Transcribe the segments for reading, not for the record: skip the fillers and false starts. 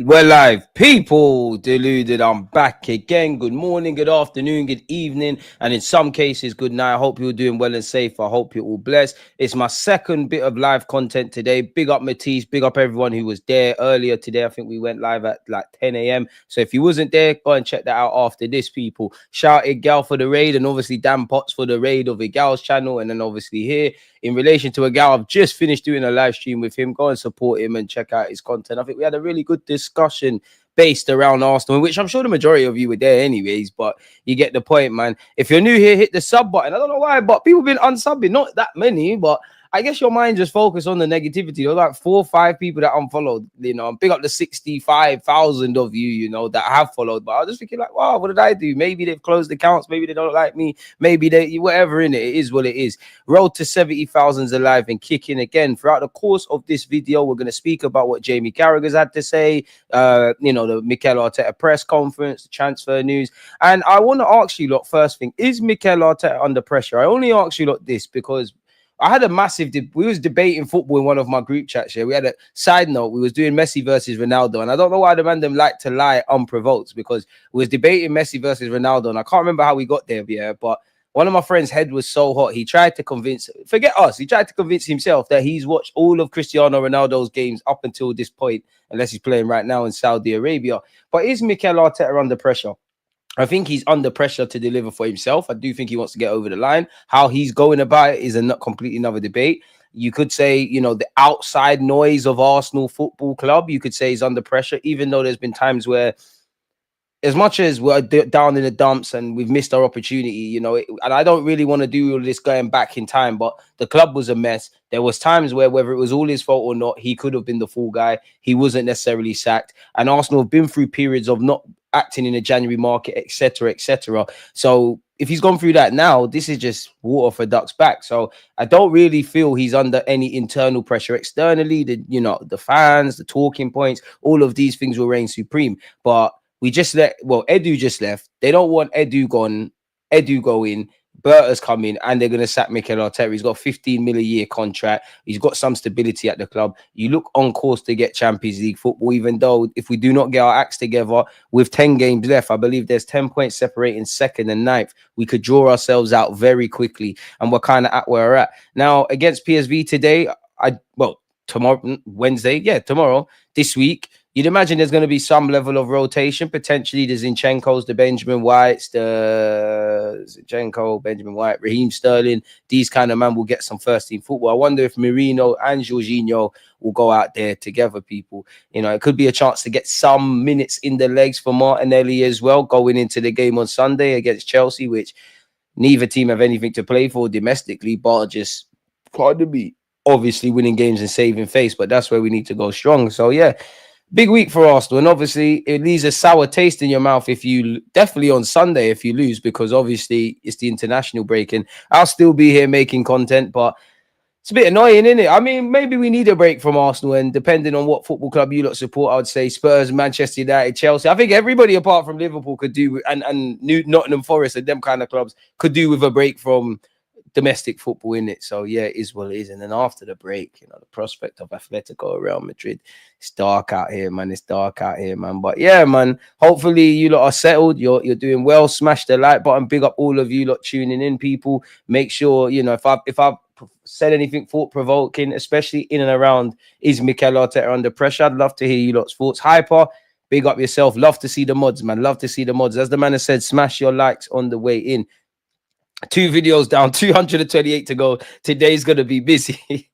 We're live, people. Deluded. I'm back again. Good morning, good afternoon, good evening, and in some cases, good night. I hope you're doing well and safe. I hope you're all blessed. It's my second bit of live content today. Big up Matisse, big up everyone who was there earlier today. I think we went live at like 10 a.m. So if you wasn't there, go and check that out after this, people. Shout Igal for the raid, and obviously Dan Potts for the raid of Igal's channel, and then obviously here in relation to Igal, I've just finished doing a live stream with him. Go and support him and check out his content. I think we had a really good discussion based around Arsenal, which I'm sure the majority of you were there anyways, but you get the point, man. If you're new here, hit the sub button. I don't know why, but people been unsubbing, not that many, but I guess your mind just focused on the negativity. There were like 4 or 5 people that unfollowed, you know, and big up the 65,000 of you, you know, that have followed. But I was just thinking like, wow, what did I do? Maybe they've closed accounts. Maybe they don't like me. Maybe they, whatever in it, it is what it is. Road to 70,000's alive and kicking again. Throughout the course of this video, we're going to speak about what Jamie Carragher's had to say, you know, the Mikel Arteta press conference, the transfer news. And I want to ask you, lot, first thing, is Mikel Arteta under pressure? I only ask you, lot, this because I had a massive we was debating football in one of my group chats here. We had a side note. We was doing Messi versus Ronaldo. And I don't know why the random like to lie unprovoked, because we was debating Messi versus Ronaldo. And I can't remember how we got there, yeah, but one of my friends' head was so hot. He tried to convince, forget us, he tried to convince himself that he's watched all of Cristiano Ronaldo's games up until this point, unless he's playing right now in Saudi Arabia. But is Mikel Arteta under pressure? I think he's under pressure to deliver for himself. I do think he wants to get over the line. How he's going about it is a completely another debate. You could say, you know, the outside noise of Arsenal Football Club, you could say he's under pressure, even though there's been times where, as much as we're down in the dumps and we've missed our opportunity, you know, and I don't really want to do all this going back in time, but the club was a mess. There was times where, whether it was all his fault or not, he could have been the fall guy. He wasn't necessarily sacked. And Arsenal have been through periods of not acting in the January market, etc., etc. So if he's gone through that now, this is just water for ducks back. So I don't really feel he's under any internal pressure externally. The fans, the talking points, all of these things will reign supreme. But we just Edu just left. They don't want Edu gone. Edu going. Berta's coming, and they're going to sack Mikel Arteta. He's got 15 million a year contract. He's got some stability at the club. You look on course to get Champions League football, even though if we do not get our acts together with 10 games left, I believe there's 10 points separating second and ninth. We could draw ourselves out very quickly, and we're kind of at where we're at. Now, against PSV today, tomorrow, Wednesday, tomorrow, this week, you'd imagine there's going to be some level of rotation. Potentially, the Zinchenko's, the Benjamin Whites, the Zinchenko, Benjamin White, Raheem Sterling. These kind of men will get some first-team football. I wonder if Merino and Jorginho will go out there together, people. You know, it could be a chance to get some minutes in the legs for Martinelli as well, going into the game on Sunday against Chelsea, which neither team have anything to play for domestically, but just, pardon me, obviously winning games and saving face. But that's where we need to go strong. So, yeah. Big week for Arsenal, and obviously it leaves a sour taste in your mouth if you, definitely on Sunday if you lose, because obviously it's the international break, and I'll still be here making content, but it's a bit annoying, isn't it? I mean, maybe we need a break from Arsenal, and depending on what football club you lot support, I would say Spurs, Manchester United, Chelsea. I think everybody apart from Liverpool could do, and Nottingham Forest and them kind of clubs could do with a break from domestic football, in it. So yeah, it is what it is. And then after the break, you know, the prospect of Atletico, Real Madrid, it's dark out here, man. It's dark out here, man. But yeah, man, hopefully you lot are settled. You're doing well. Smash the like button. Big up all of you lot tuning in, people. Make sure, you know, if I've said anything thought-provoking, especially in and around is Mikel Arteta under pressure, I'd love to hear you lot's thoughts. Hyper, big up yourself. Love to see the mods, man. Love to see the mods. As the man has said, smash your likes on the way in. 2 videos down, 228 to go. Today's gonna be busy.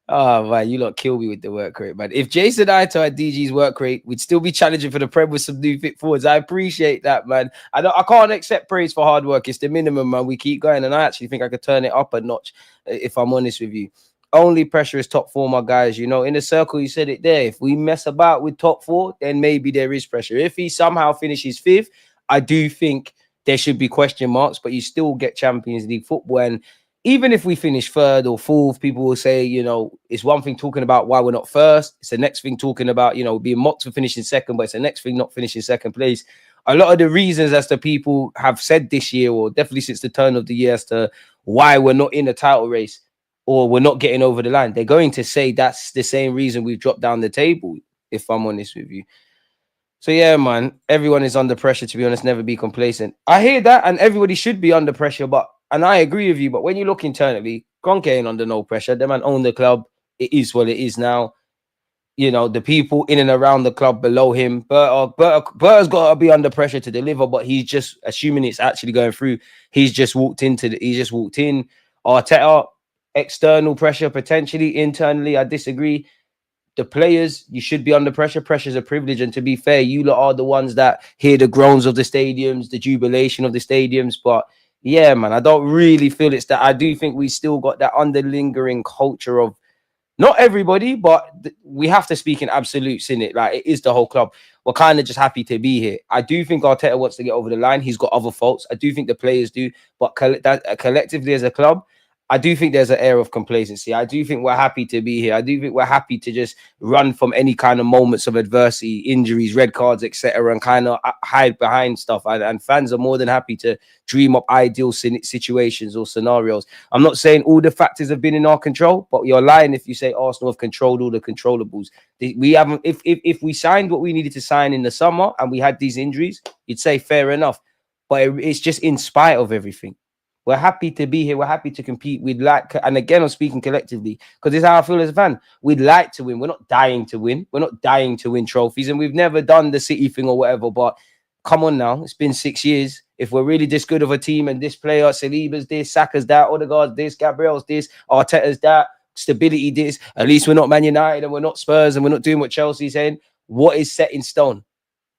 Oh man, you lot kill me with the work rate, man. If Jason Ito had DG's work rate, we'd still be challenging for the Prem with some new fit forwards. I appreciate that, man. I can't accept praise for hard work. It's the minimum, man. We keep going, and I actually think I could turn it up a notch, if I'm honest with you. Only pressure is top 4, my guys. You know, in the circle, you said it there. If we mess about with top 4, then maybe there is pressure. If he somehow finishes 5th, I do think there should be question marks, but you still get Champions League football. And even if we finish 3rd or 4th, people will say, you know, it's one thing talking about why we're not 1st. It's the next thing talking about, you know, being mocked for finishing 2nd, but it's the next thing not finishing 2nd place. A lot of the reasons as to people have said this year, or definitely since the turn of the year, as to why we're not in the title race or we're not getting over the line, they're going to say that's the same reason we've dropped down the table, if I'm honest with you. So yeah, man, everyone is under pressure, to be honest, never be complacent. I hear that, and everybody should be under pressure, and I agree with you, but when you look internally, Gronk ain't under no pressure. The man own the club. It is what it is now. You know, the people in and around the club below him, Berta's got to be under pressure to deliver, but he's just assuming it's actually going through. He's just walked in. Arteta, external pressure, potentially internally, I disagree. The players, you should be under pressure. Pressure is a privilege. And to be fair, you lot are the ones that hear the groans of the stadiums, the jubilation of the stadiums. But yeah, man, I don't really feel it's that. I do think we still got that underlingering culture of not everybody, but we have to speak in absolutes in it. Like, it is the whole club. We're kind of just happy to be here. I do think Arteta wants to get over the line. He's got other faults. I do think the players do. But collectively as a club, I do think there's an air of complacency. I do think we're happy to be here. I do think we're happy to just run from any kind of moments of adversity, injuries, red cards, etc., and kind of hide behind stuff. And fans are more than happy to dream up ideal situations or scenarios. I'm not saying all the factors have been in our control, but you're lying if you say Arsenal have controlled all the controllables. We haven't. If we signed what we needed to sign in the summer and we had these injuries, you'd say fair enough. But it's just in spite of everything. We're happy to be here. We're happy to compete. We'd like, and again, I'm speaking collectively because this is how I feel as a fan. We'd like to win. We're not dying to win. We're not dying to win trophies, and we've never done the City thing or whatever. But come on now, it's been 6 years. If we're really this good of a team and this player, Saliba's this, Saka's that, Odegaard's this, Gabriel's this, Arteta's that, stability this, at least we're not Man United and we're not Spurs and we're not doing what Chelsea's saying. What is set in stone?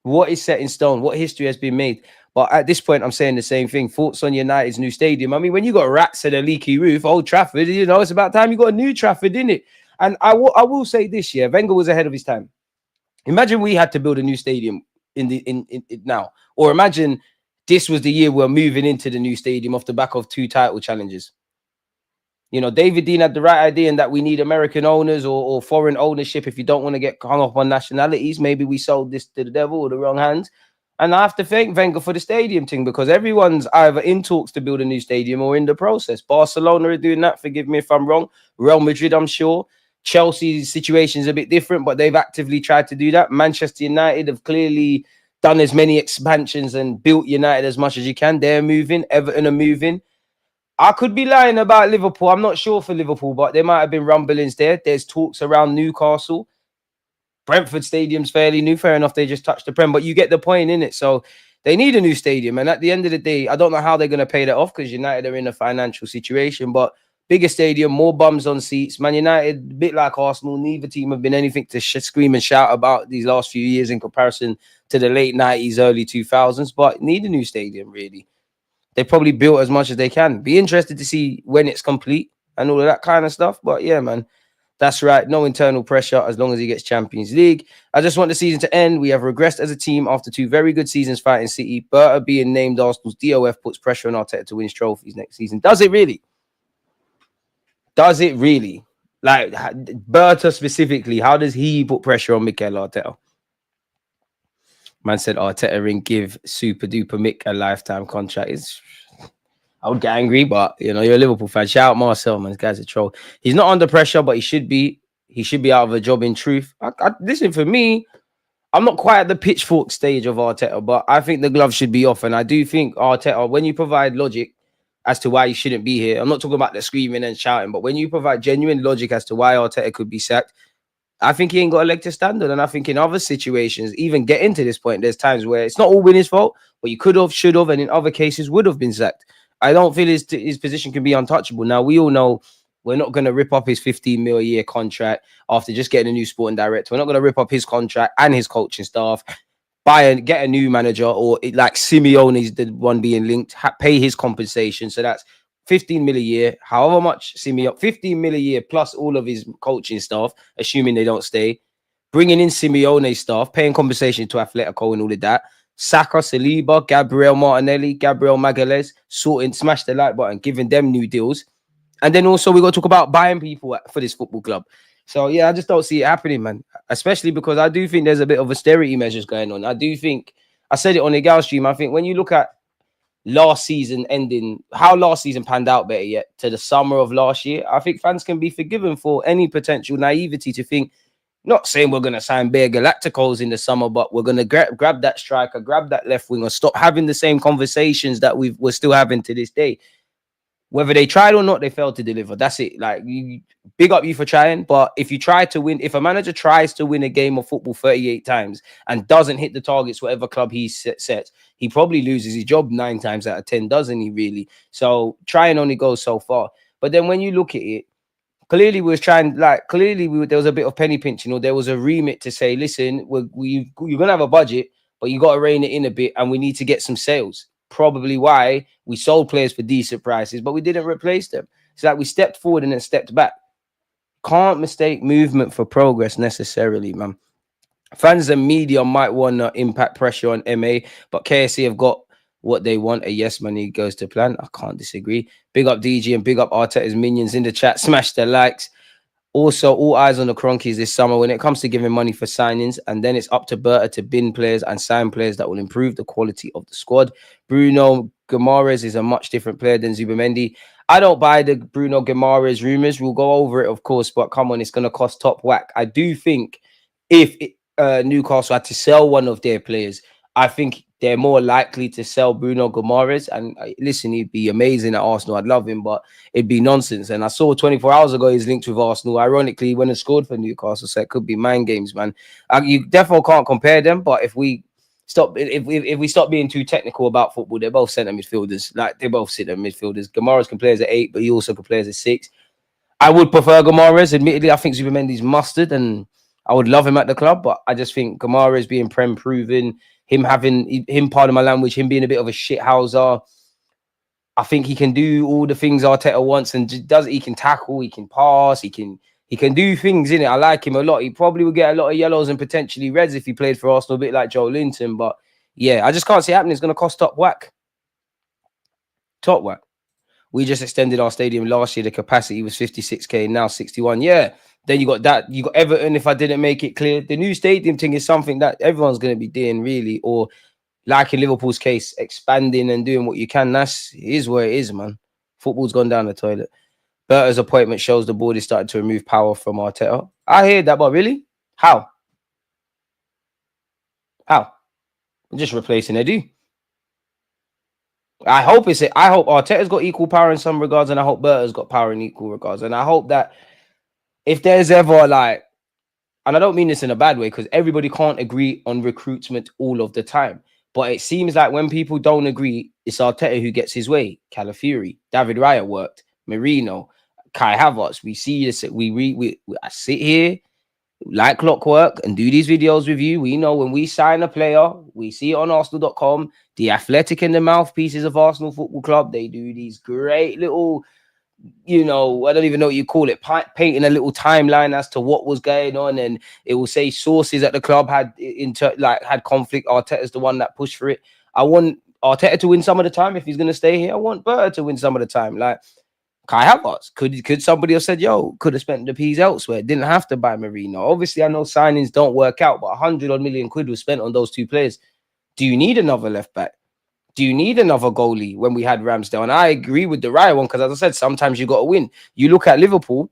What is set in stone? What history has been made? But at this point, I'm saying the same thing. Thoughts on United's new stadium? I mean, when you got rats and a leaky roof, Old Trafford, you know, it's about time you got a new Trafford, isn't it? And I will say this year, Wenger was ahead of his time. Imagine we had to build a new stadium in now, or imagine this was the year we're moving into the new stadium off the back of 2 title challenges. You know, David Dean had the right idea in that we need American owners or foreign ownership if you don't want to get hung up on nationalities. Maybe we sold this to the devil or the wrong hands. And I have to thank Wenger for the stadium thing because everyone's either in talks to build a new stadium or in the process. Barcelona are doing that. Forgive me if I'm wrong. Real Madrid, I'm sure. Chelsea's situation is a bit different, but they've actively tried to do that. Manchester United have clearly done as many expansions and built United as much as you can. They're moving. Everton are moving. I could be lying about Liverpool. I'm not sure for Liverpool, but there might have been rumblings there. There's talks around Newcastle. Brentford Stadium's fairly new. Fair enough, they just touched the Prem, but you get the point in it. So they need a new stadium. And at the end of the day, I don't know how they're going to pay that off because United are in a financial situation, but bigger stadium, more bums on seats. Man United, a bit like Arsenal, neither team have been anything to scream and shout about these last few years in comparison to the late 90s, early 2000s, but need a new stadium, really. They probably built as much as they can. Be interested to see when it's complete and all of that kind of stuff. But yeah, man, that's right. No internal pressure as long as he gets Champions League. I just want the season to end. We have regressed as a team after 2 very good seasons fighting City. Berta being named Arsenal's DOF puts pressure on Arteta to win trophies next season. Does it really? Does it really? Like, Berta specifically, how does he put pressure on Mikel Arteta? Man said Arteta ring give super duper Mick a lifetime contract. I would get angry, but you know, you're a Liverpool fan. Shout out Marcel, man. This guy's a troll. He's not under pressure, but he should be. He should be out of a job in truth. Listen, for me, I'm not quite at the pitchfork stage of Arteta, but I think the glove should be off. And I do think Arteta, when you provide logic as to why he shouldn't be here, I'm not talking about the screaming and shouting, but when you provide genuine logic as to why Arteta could be sacked, I think he ain't got a leg to stand on. And I think in other situations, even getting to this point, there's times where it's not all his fault, but you could have, should have, and in other cases would have been sacked. I don't feel his position can be untouchable. Now, we all know we're not going to rip up his 15 mil a year contract after just getting a new sporting director. We're not going to rip up his contract and his coaching staff, get a new manager, or like Simeone is the one being linked, pay his compensation. So that's 15 mil a year, however much Simeone, 15 mil a year plus all of his coaching staff, assuming they don't stay, bringing in Simeone staff, paying compensation to Atletico and all of that. Saka, Saliba, Gabriel Martinelli, Gabriel Magalhaes, smash the like button, giving them new deals. And then also we got to talk about buying people for this football club. So yeah, I just don't see it happening, man. Especially because I do think there's a bit of austerity measures going on. I do think, I said it on the Gal stream, I think when you look at last season ending, how last season panned out, better yet, to the summer of last year, I think fans can be forgiven for any potential naivety to think Not saying we're going to sign bare Galacticos in the summer, but we're going to grab that striker, grab that left winger, stop having the same conversations that we're still having to this day. Whether they tried or not, they failed to deliver. That's it. Like, big up you for trying. But if you try to win, if a manager tries to win a game of football 38 times and doesn't hit the targets, whatever club he sets, he probably loses his job 9 times out of 10, doesn't he, really? So trying only goes so far. But then when you look at it, clearly we was trying, like, there was a bit of penny pinching, or there was a remit to say, listen, you're going to have a budget, but you got to rein it in a bit, and we need to get some sales. Probably why we sold players for decent prices, but we didn't replace them. It's like we stepped forward and then stepped back. Can't mistake movement for progress necessarily, man. Fans and media might want to impact pressure on MA, but KSC have got what they want. A yes man, he goes to plan. I can't disagree. Big up DG and big up Arteta's minions in the chat. Smash the likes. Also, all eyes on the Cronkies this summer when it comes to giving money for signings, and then it's up to Berta to bin players and sign players that will improve the quality of the squad. Bruno Guimaraes is a much different player than Zubimendi. I don't buy the Bruno Guimaraes rumours. We'll go over it, of course, but come on, it's going to cost top whack. I do think if Newcastle had to sell one of their players, I think they're more likely to sell Bruno Guimaraes. And listen, he'd be amazing at Arsenal. I'd love him, but it'd be nonsense. And I saw 24 hours ago he's linked with Arsenal. Ironically, he went and scored for Newcastle, so it could be mind games, man. You definitely can't compare them. But if we stop being too technical about football, they're both centre midfielders. Like, they both centre midfielders. Guimaraes can play as an 8, but he also can play as a 6. I would prefer Guimaraes. Admittedly, I think Zubimendi's mustard, and I would love him at the club, but I just think Guimaraes being Prem proven, him, pardon my language, him being a bit of a shithouser. I think he can do all the things Arteta wants, and he can tackle, he can pass, he can do things in it. I like him a lot. He probably would get a lot of yellows and potentially reds if he played for Arsenal, a bit like Joe Linton. But yeah, I just can't see it happening. It's going to cost top whack. Top whack. We just extended our stadium last year. The capacity was 56k, now 61. Yeah. Then you got that. You got Everton, if I didn't make it clear. The new stadium thing is something that everyone's going to be doing, really. Or, like in Liverpool's case, expanding and doing what you can. Is where it is, man. Football's gone down the toilet. Berta's appointment shows the board is starting to remove power from Arteta. I hear that, but really? How? Just replacing Edu. I hope Arteta's got equal power in some regards, and I hope Berta's got power in equal regards. And I hope that if there's ever, like, and I don't mean this in a bad way, because everybody can't agree on recruitment all of the time. But it seems like when people don't agree, it's Arteta who gets his way. Calafiori, David Raya worked, Marino, Kai Havertz. We see this. I sit here like clockwork and do these videos with you. We know when we sign a player, we see it on Arsenal.com. The Athletic and the mouthpieces of Arsenal Football Club, they do these great little, I don't even know what you call it, painting a little timeline as to what was going on, and it will say sources at the club had conflict. Arteta's the one that pushed for it. I want Arteta to win some of the time if he's going to stay here. I want Berta to win some of the time. Like Kai Havertz, could somebody have said, could have spent the peas elsewhere? Didn't have to buy Marino. Obviously, I know signings don't work out, but 100 odd million quid was spent on those 2 players. Do you need another left back? Do you need another goalie when we had Ramsdale? And I agree with the right one, because as I said, sometimes you got to win. You look at Liverpool.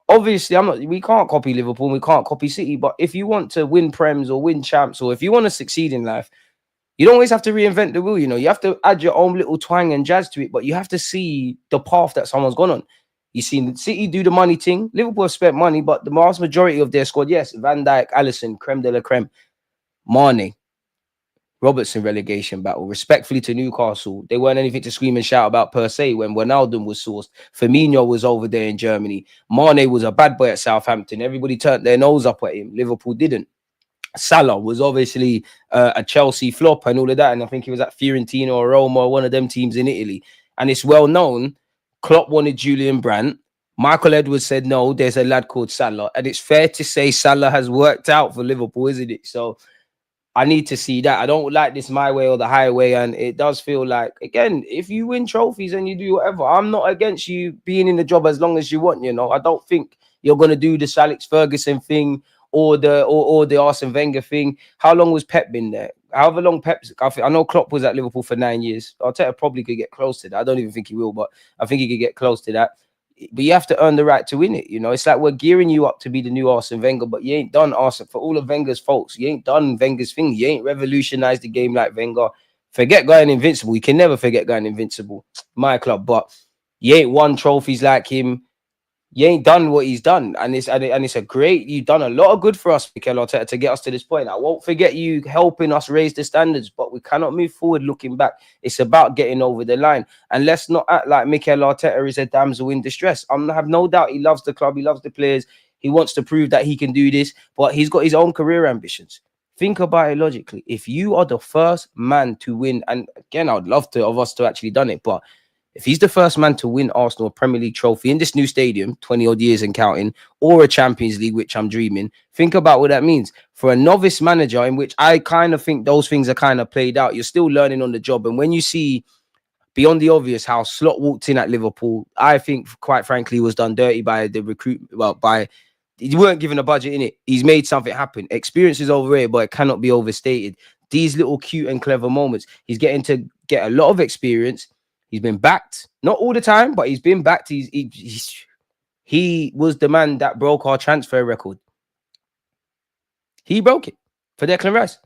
Obviously, we can't copy Liverpool, we can't copy City. But if you want to win Prems or win champs, or if you want to succeed in life, you don't always have to reinvent the wheel. You have to add your own little twang and jazz to it, but you have to see the path that someone's gone on. You've seen City do the money thing. Liverpool have spent money, but the vast majority of their squad, yes, Van Dijk, Alisson, creme de la creme, Mane, Robertson relegation battle. Respectfully to Newcastle, they weren't anything to scream and shout about per se when Wijnaldum was sourced. Firmino was over there in Germany. Mane was a bad boy at Southampton. Everybody turned their nose up at him. Liverpool didn't. Salah was obviously a Chelsea flop and all of that. And I think he was at Fiorentina or Roma, or one of them teams in Italy. And it's well known, Klopp wanted Julian Brandt. Michael Edwards said, no, there's a lad called Salah. And it's fair to say Salah has worked out for Liverpool, isn't it? So I need to see that. I don't like this my way or the highway. And it does feel like, again, if you win trophies and you do whatever, I'm not against you being in the job as long as you want, I don't think you're going to do the Alex Ferguson thing or the Arsene Wenger thing. How long was Pep been there? However long I know Klopp was at Liverpool for 9 years. Arteta probably could get close to that. I don't even think he will, but I think he could get close to that. but you have to earn the right to win it. You know, it's like we're gearing you up to be the new Arsene Wenger, but you ain't done Arsene. For all of Wenger's faults, you ain't done Wenger's thing. You ain't revolutionized the game like Wenger. Forget going invincible. You can never forget going invincible. My club, but you ain't won trophies like him. You ain't done what he's done, and it's a great. You've done a lot of good for us, Mikel Arteta, to get us to this point. I won't forget you helping us raise the standards, but we cannot move forward looking back. It's about getting over the line, and let's not act like Mikel Arteta is a damsel in distress. I have no doubt he loves the club, he loves the players, he wants to prove that he can do this, but he's got his own career ambitions. Think about it logically. If you are the first man to win, and again, I would love to of us to actually done it, but if he's the first man to win Arsenal a Premier League trophy in this new stadium, 20 odd years and counting, or a Champions League, which I'm dreaming, think about what that means for a novice manager, in which I kind of think those things are kind of played out. You're still learning on the job. And when you see beyond the obvious how Slot walked in at Liverpool, I think, quite frankly, was done dirty by the recruitment. Well, you weren't given a budget in it. He's made something happen. Experience is overrated, but it cannot be overstated. These little cute and clever moments, he's getting to get a lot of experience. He's been backed, not all the time, but he's been backed. He was the man that broke our transfer record. He broke it for Declan Rice.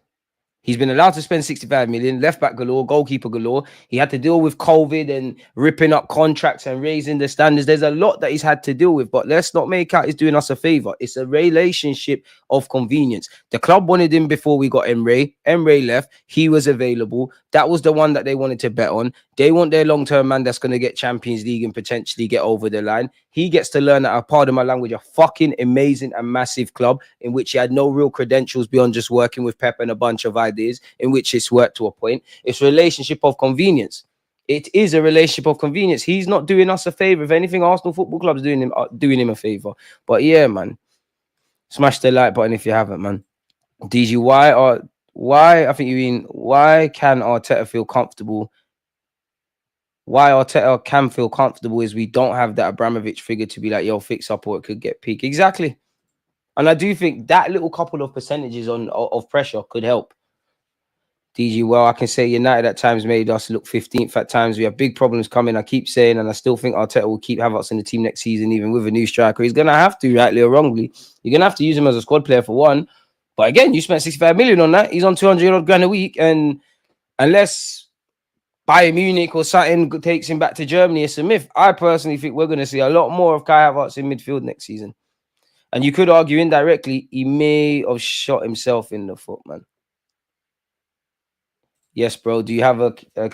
He's been allowed to spend 65 million, left back galore, goalkeeper galore. He had to deal with COVID and ripping up contracts and raising the standards. There's a lot that he's had to deal with, but let's not make out he's doing us a favor. It's a relationship of convenience. The club wanted him before we got Emre. Emre left. He was available. That was the one that they wanted to bet on. They want their long-term man that's going to get Champions League and potentially get over the line. He gets to learn at, pardon my language, a fucking amazing and massive club in which he had no real credentials beyond just working with Pep and a bunch of ideas, in which it's worked to a point. It's a relationship of convenience. It is a relationship of convenience. He's not doing us a favor. If anything, Arsenal Football Club is doing him a favor. But yeah, man, smash the like button if you haven't, man. DG, why? I think you mean why can Arteta feel comfortable? Why Arteta can feel comfortable is we don't have that Abramovich figure to be like, yo, fix up or it could get peak. Exactly. And I do think that little couple of percentages of pressure could help. DG, well, I can say United at times made us look 15th at times. We have big problems coming. I keep saying, and I still think Arteta will keep Havertz in the team next season, even with a new striker. He's going to have to, rightly or wrongly. You're going to have to use him as a squad player for one. But again, you spent 65 million on that. He's on 200 odd grand a week. And unless Bayern Munich or something takes him back to Germany, it's a myth. I personally think we're going to see a lot more of Kai Havertz in midfield next season. And you could argue indirectly, he may have shot himself in the foot, man. Yes, bro. Do you have a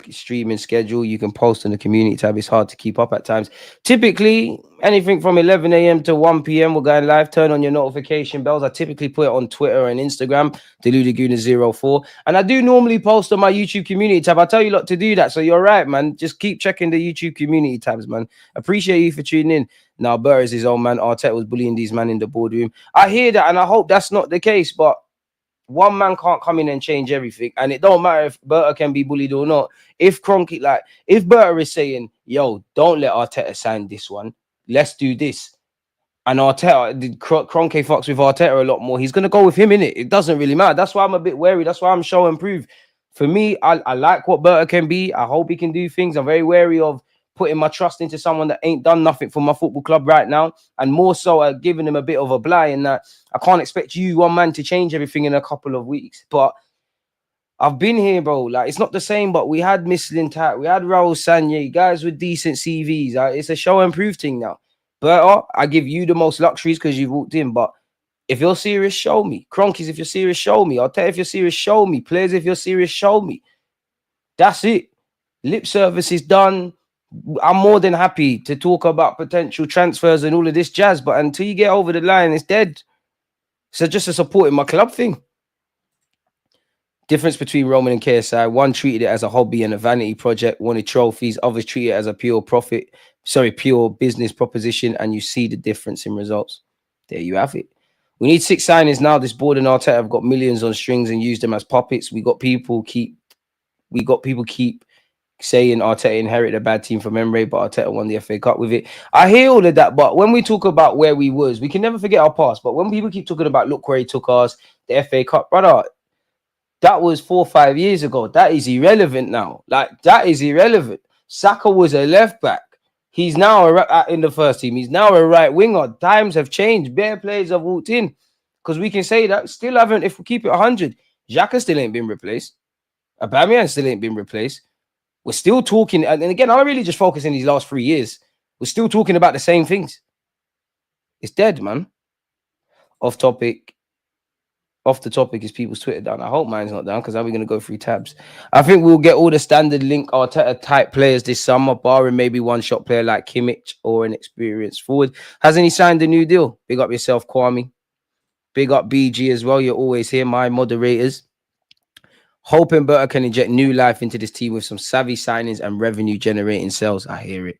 streaming schedule you can post in the community tab? It's hard to keep up at times. Typically, anything from 11 a.m. to 1 p.m. we're going live. Turn on your notification bells. I typically put it on Twitter and Instagram, Deluded Gooner 04. And I do normally post on my YouTube community tab. I tell you lot to do that. So you're right, man. Just keep checking the YouTube community tabs, man. Appreciate you for tuning in. Now, Berta is his own man. Arteta was bullying these men in the boardroom. I hear that, and I hope that's not the case, but one man can't come in and change everything. And it don't matter if Berta can be bullied or not. If Kroenke, if Berta is saying, yo, don't let Arteta sign this one, let's do this. And Arteta, Kroenke fucks with Arteta a lot more. He's going to go with him, innit? It doesn't really matter. That's why I'm a bit wary. That's why I'm show and prove. For me, I like what Berta can be. I hope he can do things. I'm very wary of putting my trust into someone that ain't done nothing for my football club right now. And more so, giving him a bit of a blind in that I can't expect you, one man, to change everything in a couple of weeks. But I've been here, bro. Like, it's not the same, but we had Michelin Tat, we had Raul Sanye, guys with decent CVs. It's a show and prove thing now. Berta, I give you the most luxuries because you've walked in, but if you're serious, show me. Kroenkes, if you're serious, show me. Arteta, if you're serious, show me. Players, if you're serious, show me. That's it. Lip service is done. I'm more than happy to talk about potential transfers and all of this jazz, but until you get over the line, it's dead. So just a supporting my club thing. Difference between Roman and KSI. One treated it as a hobby and a vanity project, wanted trophies. Others treated it as a pure business proposition, and you see the difference in results. There you have it. We need 6 signings now. This board and Arteta have got millions on strings and used them as puppets. We got people keep saying Arteta inherited a bad team from Emre, but Arteta won the FA Cup with it. I hear all of that, but when we talk about where we was, we can never forget our past. But when people keep talking about, look where he took us, the FA Cup, brother, that was 4 or 5 years ago. That is irrelevant now. Like, that is irrelevant. Saka was a left back. He's now in the first team. He's now a right winger. Times have changed. Bare players have walked in. Because we can say that still haven't, if we keep it 100, Xhaka still ain't been replaced. Aubameyang still ain't been replaced. We're still talking, and again, I'm really just focusing these last 3 years. We're still talking about the same things. It's dead, man. Off the topic is people's Twitter down. I hope mine's not down because how are we going to go through tabs? I think we'll get all the standard link Arteta type players this summer, barring maybe one shot player like Kimmich or an experienced forward. Hasn't he signed a new deal? Big up yourself, Kwame. Big up BG as well. You're always here, my moderators. Hoping Berta can inject new life into this team with some savvy signings and revenue generating sales. I hear it.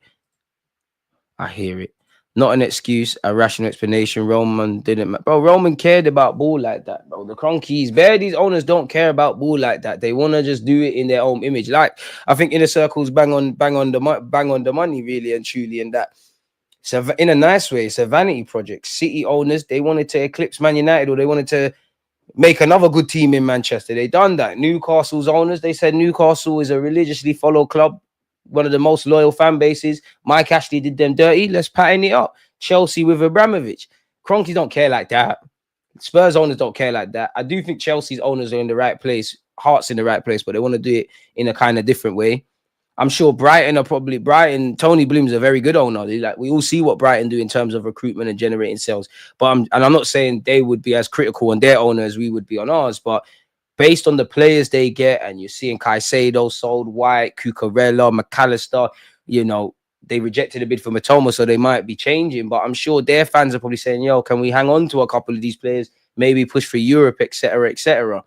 Not an excuse, a rational explanation. Roman didn't. Bro, Roman cared about ball like that, bro. The Cronkies, these owners don't care about ball like that. They want to just do it in their own image. Like, I think Inner Circle's bang on the money, really and truly, and that. So in a nice way, it's a vanity project. City owners, they wanted to eclipse Man United, or they wanted to make another good team in Manchester. They done that. Newcastle's owners, they said Newcastle is a religiously followed club, one of the most loyal fan bases. Mike Ashley did them dirty. Let's pattern it up. Chelsea with Abramovich. Kroenke don't care like that. Spurs owners don't care like that. I do think Chelsea's owners are in the right place, heart's in the right place, but they want to do it in a kind of different way. I'm sure Tony Bloom's a very good owner. We all see what Brighton do in terms of recruitment and generating sales. But I'm not saying they would be as critical on their owner as we would be on ours. But based on the players they get, and you're seeing Caicedo sold, White, Cucurella, McAllister, they rejected a bid for Matoma, so they might be changing. But I'm sure their fans are probably saying, yo, can we hang on to a couple of these players, maybe push for Europe, etc., etc.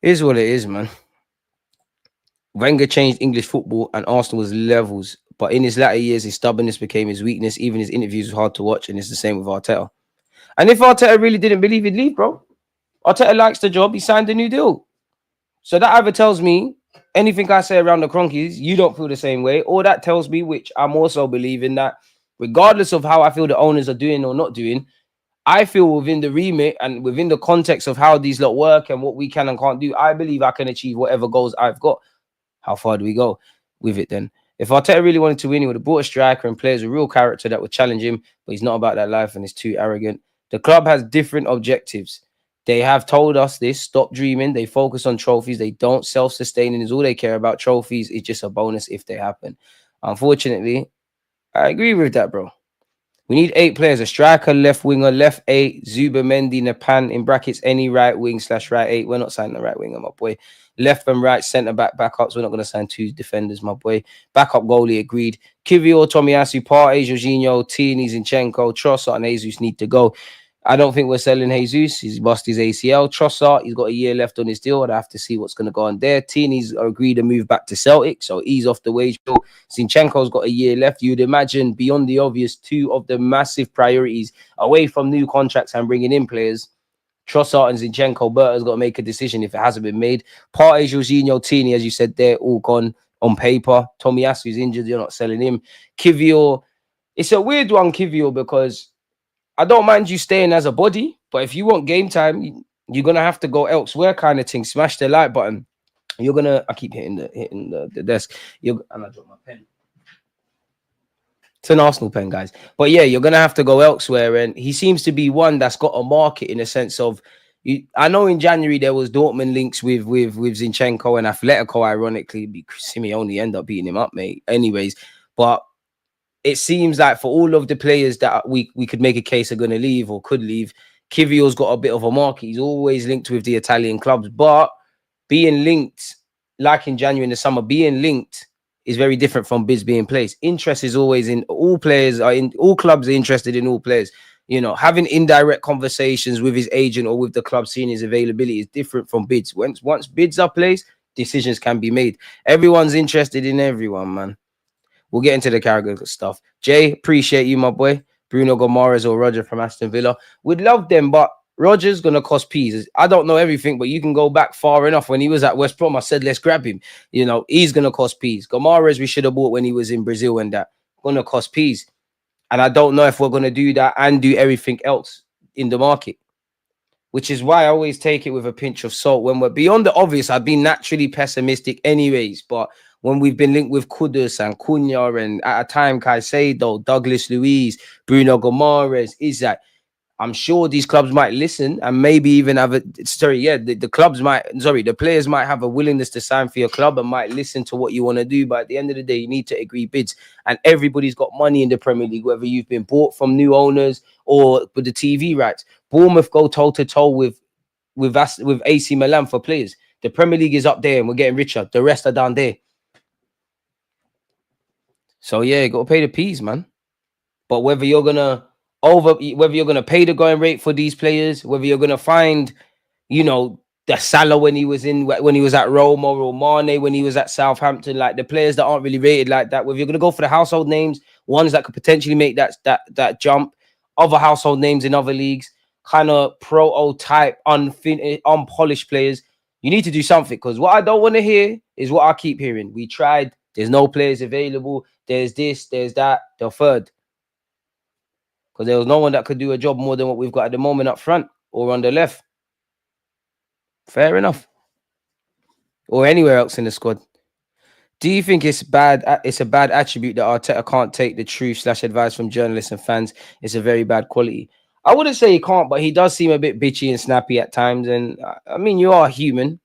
Is what it is, man. Wenger changed English football and Arsenal's levels, but in his latter years, his stubbornness became his weakness. Even his interviews were hard to watch, and it's the same with Arteta. And if Arteta really didn't believe he'd leave, bro, Arteta likes the job. He signed a new deal. So that either tells me anything I say around the Cronkies, you don't feel the same way, or that tells me, which I'm also believing, that regardless of how I feel the owners are doing or not doing, I feel within the remit and within the context of how these lot work and what we can and can't do, I believe I can achieve whatever goals I've got. How far do we go with it then? If Arteta really wanted to win, he would have brought a striker and players with real character that would challenge him, but he's not about that life and he's too arrogant. The club has different objectives. They have told us this. Stop dreaming. They focus on trophies. They don't self-sustain, and is all they care about. Trophies is just a bonus if they happen. Unfortunately, I agree with that, bro. We need 8 players, a striker, left winger, left 8, Zubimendi, Napan, in brackets, any right wing / right 8. We're not signing the right winger, my boy. Left and right centre backups. We're not going to sign 2 defenders, my boy. Backup goalie, agreed. Kivior, Tomiyasu, Partey, Jorginho, Tini, Zinchenko, Trossard, and Jesus need to go. I don't think we're selling Jesus. He's bust his ACL. Trossard, he's got a year left on his deal. I'd have to see what's going to go on there. Tini's agreed to move back to Celtic, so he's off the wage bill. Zinchenko's got a year left. You'd imagine, beyond the obvious, 2 of the massive priorities away from new contracts and bringing in players, Trossard and Zinchenko. Berta's got to make a decision if it hasn't been made. Partey, Jorginho, Tini, as you said, they're all gone on paper. Tomiyasu's injured. You're not selling him. Kivior, it's a weird one, Kivior, because I don't mind you staying as a body, but if you want game time, you're going to have to go elsewhere kind of thing. Smash the like button. You're going to... I keep hitting the desk. And I dropped my pen. It's an Arsenal pen, guys. But yeah, you're going to have to go elsewhere. And he seems to be one that's got a market in a sense of... I know in January there was Dortmund links with Zinchenko and Atletico, ironically. Simeone ended up beating him up, mate. Anyways, but... it seems like for all of the players that we could make a case are going to leave or could leave, Kivior's got a bit of a market. He's always linked with the Italian clubs, but being linked, like in January in the summer, being linked is very different from bids being placed. Interest is always in all players, all clubs are interested in all players. Having indirect conversations with his agent or with the club seeing his availability is different from bids. Once bids are placed, decisions can be made. Everyone's interested in everyone, man. We'll get into the Carragher stuff. Jay, appreciate you, my boy. Bruno Guimaraes or Roger from Aston Villa. We'd love them, but Roger's going to cost peas. I don't know everything, but you can go back far enough. When he was at West Brom, I said, let's grab him. He's going to cost peas. Guimaraes, we should have bought when he was in Brazil and that. Going to cost peas. And I don't know if we're going to do that and do everything else in the market, which is why I always take it with a pinch of salt. When we're beyond the obvious, I've been naturally pessimistic anyways, but when we've been linked with Kudus and Cunha and at a time Caicedo, Douglas Luiz, Bruno Guimaraes, Isaac. I'm sure these clubs might listen and maybe even have the players might have a willingness to sign for your club and might listen to what you want to do. But at the end of the day, you need to agree bids. And everybody's got money in the Premier League, whether you've been bought from new owners or with the TV rights. Bournemouth go toe to toe with AC Milan for players. The Premier League is up there and we're getting richer. The rest are down there. So yeah, you got to pay the P's, man. But whether you're gonna pay the going rate for these players, whether you're gonna find, the Salah when he was at Roma, or Mane when he was at Southampton, like the players that aren't really rated like that. Whether you're gonna go for the household names, ones that could potentially make that jump, other household names in other leagues, kind of prototype, unpolished players, you need to do something. Because what I don't want to hear is what I keep hearing. We tried. There's no players available. There's this. There's that. The third. Because there was no one that could do a job more than what we've got at the moment up front or on the left. Fair enough. Or anywhere else in the squad. Do you think it's bad? It's a bad attribute that Arteta can't take the truth/advice from journalists and fans. It's a very bad quality. I wouldn't say he can't, but he does seem a bit bitchy and snappy at times. And I mean, you are human.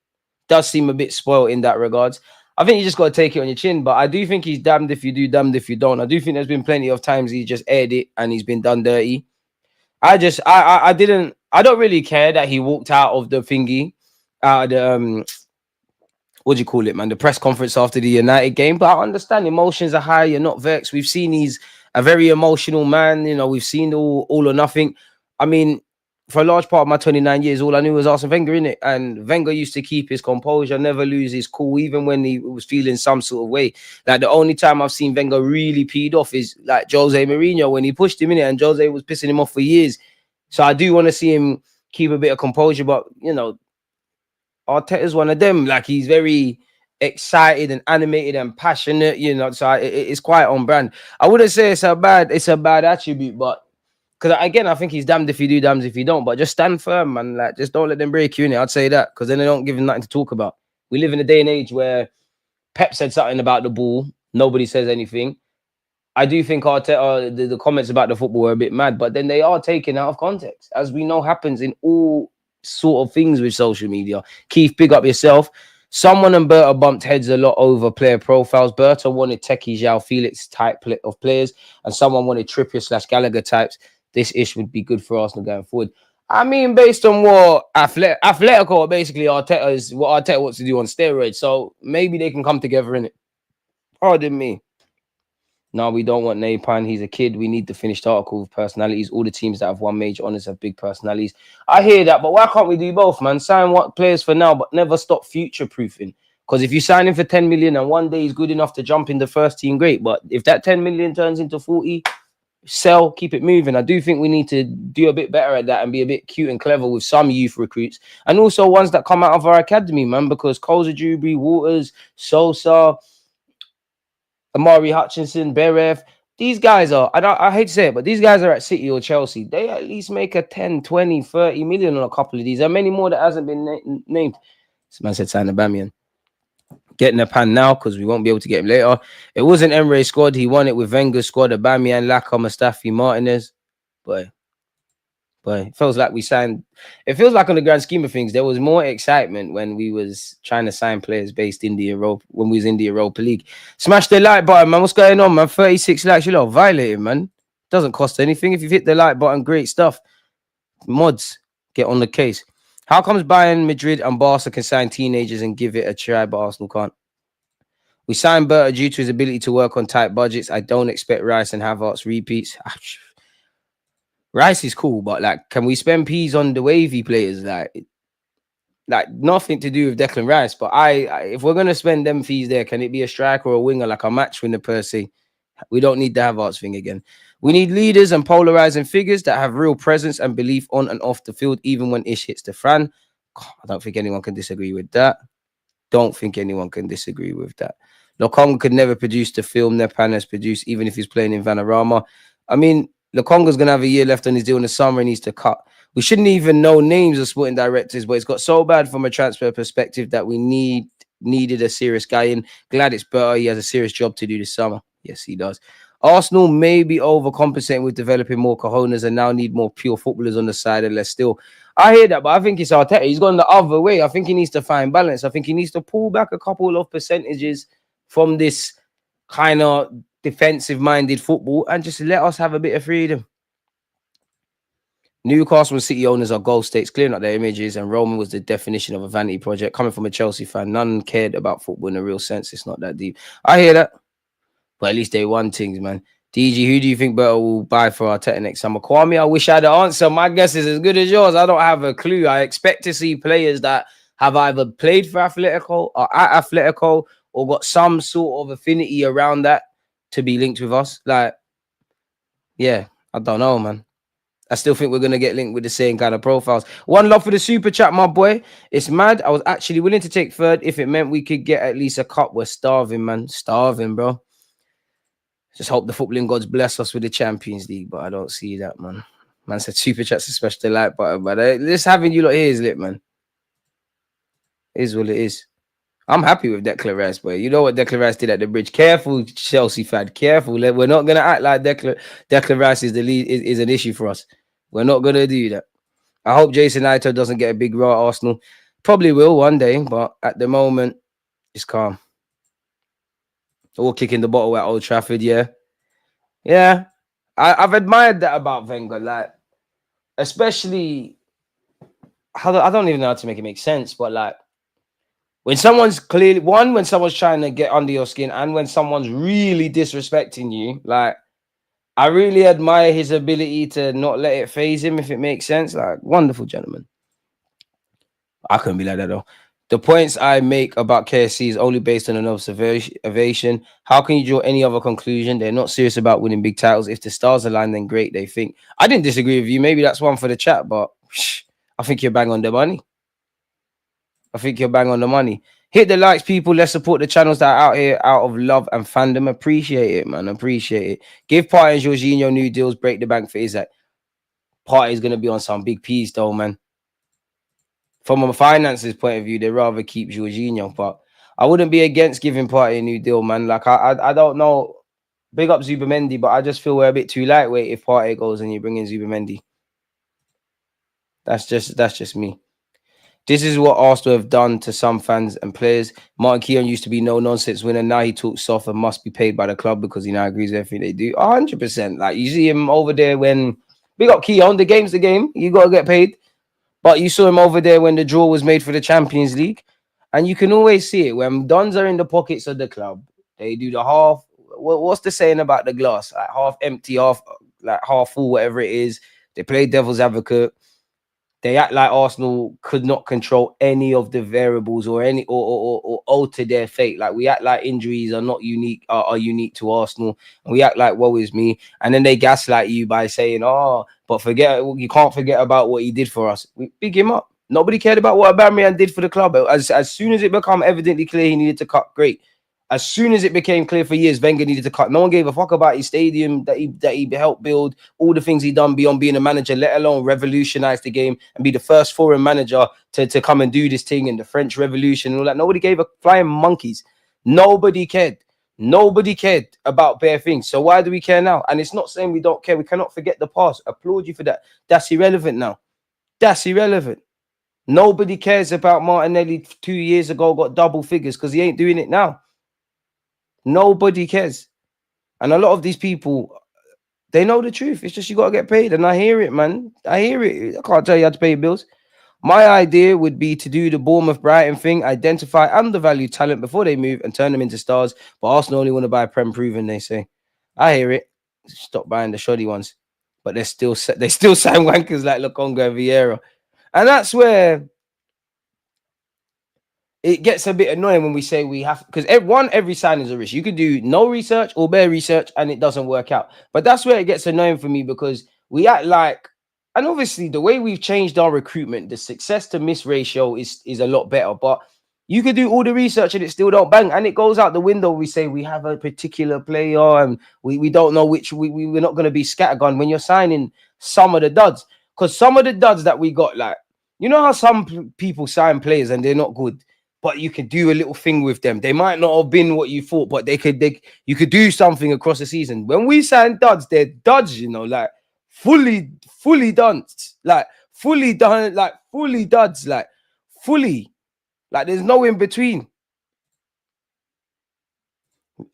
Does seem a bit spoiled in that regards. I think you just got to take it on your chin. But I do think he's damned if you do, damned if you don't. I do think there's been plenty of times he just aired it and he's been done dirty. I don't really care that he walked out of the thingy, what do you call it, man? The press conference after the United game. But I understand emotions are high. You're not vexed. We've seen he's a very emotional man. We've seen all or nothing. I mean, for a large part of my 29 years, all I knew was Arsene Wenger, innit? And Wenger used to keep his composure, never lose his cool, even when he was feeling some sort of way. Like, the only time I've seen Wenger really peed off is like Jose Mourinho, when he pushed him in it and Jose was pissing him off for years. So I do want to see him keep a bit of composure, but, Arteta's one of them. Like, he's very excited and animated and passionate, so it's quite on brand. I wouldn't say it's a bad attribute, but because, again, I think he's damned if you do, damned if you don't. But just stand firm, man. Like, just don't let them break you in it. I'd say that, because then they don't give him nothing to talk about. We live in a day and age where Pep said something about the ball. Nobody says anything. I do think Arteta, the comments about the football were a bit mad, but then they are taken out of context, as we know happens in all sort of things with social media. Keith, big up yourself. Someone and Berta bumped heads a lot over player profiles. Berta wanted Teki, João Felix type of players, and someone wanted Trippier/Gallagher types. This ish would be good for Arsenal going forward. I mean, based on what Atletico, basically Arteta is what Arteta wants to do on steroids. So maybe they can come together in it. Pardon me. No, we don't want Napan. He's a kid. We need the finished article with personalities. All the teams that have won major honours have big personalities. I hear that, but why can't we do both, man? Sign what players for now, but never stop future-proofing. Because if you sign him for 10 million and one day he's good enough to jump in the first team, great. But if that 10 million turns into 40, sell, keep it moving. I do think we need to do a bit better at that and be a bit cute and clever with some youth recruits. And also ones that come out of our academy, man, because Kozajubri, Waters, Sosa, Amari Hutchinson, Beref, these guys are, I hate to say it, but these guys are at City or Chelsea. They at least make a 10, 20, 30 million on a couple of these. There are many more that hasn't been named. This man said sign Aubameyang. Getting a pan now because we won't be able to get him later. It wasn't Emre's squad. He won it with Wenger's squad. Aubameyang, Laka, Mustafi, Martinez. But it feels like we signed. It feels like on the grand scheme of things, there was more excitement when we was trying to sign players based in the Europa, when we was in the Europa League. Smash the like button, man. What's going on, man? 36 likes. You lot violated, man. Doesn't cost anything. If you've hit the like button, great stuff. Mods, get on the case. How comes Bayern, Madrid, and Barca can sign teenagers and give it a try, but Arsenal can't? We signed Berta due to his ability to work on tight budgets. I don't expect Rice and Havertz repeats. Rice is cool, but like, can we spend peas on the wavy players? Like nothing to do with Declan Rice. But if we're gonna spend them fees there, can it be a striker or a winger, like a match winner per se? We don't need the Havertz thing again. We need leaders and polarizing figures that have real presence and belief on and off the field, even when ish hits the fan. I don't think anyone can disagree with that. Lokonga could never produce the film Nepan has produced, even if he's playing in Vanarama. I mean, Lokonga's going to have a year left on his deal in the summer and needs to cut. We shouldn't even know names of sporting directors, but it's got so bad from a transfer perspective that we need needed a serious guy in. Glad it's Berta. He has a serious job to do this summer. Yes, he does. Arsenal may be overcompensating with developing more cojones and now need more pure footballers on the side and less still. I hear that, but I think it's Arteta. He's gone the other way. I think he needs to find balance. I think he needs to pull back a couple of percentages from this kind of defensive-minded football and just let us have a bit of freedom. Newcastle and City owners are goal stakes, clearing up their images, and Roman was the definition of a vanity project. Coming from a Chelsea fan, none cared about football in a real sense. It's not that deep. I hear that. But at least they won things, man. DG, who do you think Berta will buy for Arteta next summer? Kwame, I wish I had an answer. My guess is as good as yours. I don't have a clue. I expect to see players that have either played for Atletico or at Atletico or got some sort of affinity around that to be linked with us. Like, yeah, I don't know, man. I still think we're going to get linked with the same kind of profiles. One love for the super chat, my boy. It's mad. I was actually willing to take third if it meant we could get at least a cup. We're starving, man. Starving, bro. Just hope the footballing gods bless us with the Champions League, but I don't see that, man. Man said super chat's a special delight, but this having you lot here is lit, man. It is what it is. I'm happy with Declan Rice, boy. You know what Declan Rice did at the bridge. Careful, Chelsea fan. Careful. We're not going to act like Declan Rice is the lead is an issue for us. We're not going to do that. I hope Jason Ito doesn't get a big role at Arsenal. Probably will one day, but at the moment, it's calm. All kicking the bottle at Old Trafford, yeah. Yeah. I've admired that about Wenger. Like, especially, I don't even know how to make it make sense, but like, when someone's when someone's trying to get under your skin and when someone's really disrespecting you, like, I really admire his ability to not let it phase him, if it makes sense. Like, wonderful gentleman. I couldn't be like that, though. The points I make about KSC is only based on an observation. How can you draw any other conclusion? They're not serious about winning big titles. If the stars align, then great, they think. I didn't disagree with you. Maybe that's one for the chat, but I think you're bang on the money. Hit the likes, people. Let's support the channels that are out here out of love and fandom. Appreciate it, man. Appreciate it. Give Partey and Jorginho new deals. Break the bank for Isaac. Partey's going to be on some big piece, though, man. From a finances point of view, they'd rather keep Jorginho, but I wouldn't be against giving Partey a new deal, man. Like, I don't know. Big up Zubimendi, but I just feel we're a bit too lightweight if Partey goes and you bring in Zubimendi. That's just me. This is what Arsenal have done to some fans and players. Martin Keown used to be no-nonsense winner. Now he talks soft and must be paid by the club because he now agrees with everything they do. 100%. Like, you see him over there when... Big up Keown. The game's the game. You got to get paid. But you saw him over there when the draw was made for the Champions League. And you can always see it. When dons are in the pockets of the club, they do the half... What's the saying about the glass? Like, half empty, half full, whatever it is. They play devil's advocate. They act like Arsenal could not control any of the variables or alter their fate. Like, we act like injuries are not unique, are unique to Arsenal. And we act like woe is me. And then they gaslight you by saying, oh, but you can't forget about what he did for us. We big him up. Nobody cared about what Aubameyang did for the club. As soon as it became evidently clear he needed to cut, great. As soon as it became clear for years, Wenger needed to cut. No one gave a fuck about his stadium that he helped build, all the things he done beyond being a manager, let alone revolutionize the game and be the first foreign manager to come and do this thing in the French Revolution and all that. Nobody gave a flying monkeys. Nobody cared. Nobody cared about bare things. So why do we care now? And it's not saying we don't care. We cannot forget the past. Applaud you for that. That's irrelevant now. That's irrelevant. Nobody cares about Martinelli 2 years ago got double figures because he ain't doing it now. Nobody cares. And a lot of these people, they know the truth. It's just you got to get paid. And I hear it, man. I hear it. I can't tell you how to pay your bills. My idea would be to do the Bournemouth Brighton thing, identify undervalued talent before they move and turn them into stars. But Arsenal only want to buy Prem proven, they say. I hear it. Stop buying the shoddy ones. But they still sign wankers like Lokonga and Vieira. And that's where it gets a bit annoying when we say we have, because every sign is a risk. You could do no research or bare research and it doesn't work out. But that's where it gets annoying for me because we act like, and obviously the way we've changed our recruitment, the success to miss ratio is a lot better. But you could do all the research and it still don't bang. And it goes out the window. We say we have a particular player and we don't know which, we're not going to be scattergun when you're signing some of the duds. Because some of the duds that we got, like, you know how some people sign players and they're not good. but you could do a little thing with them. They might not have been what you thought, but you could do something across the season. When we sign duds, they're duds, you know, like fully done, like fully done, like fully duds, like fully, like there's no in between.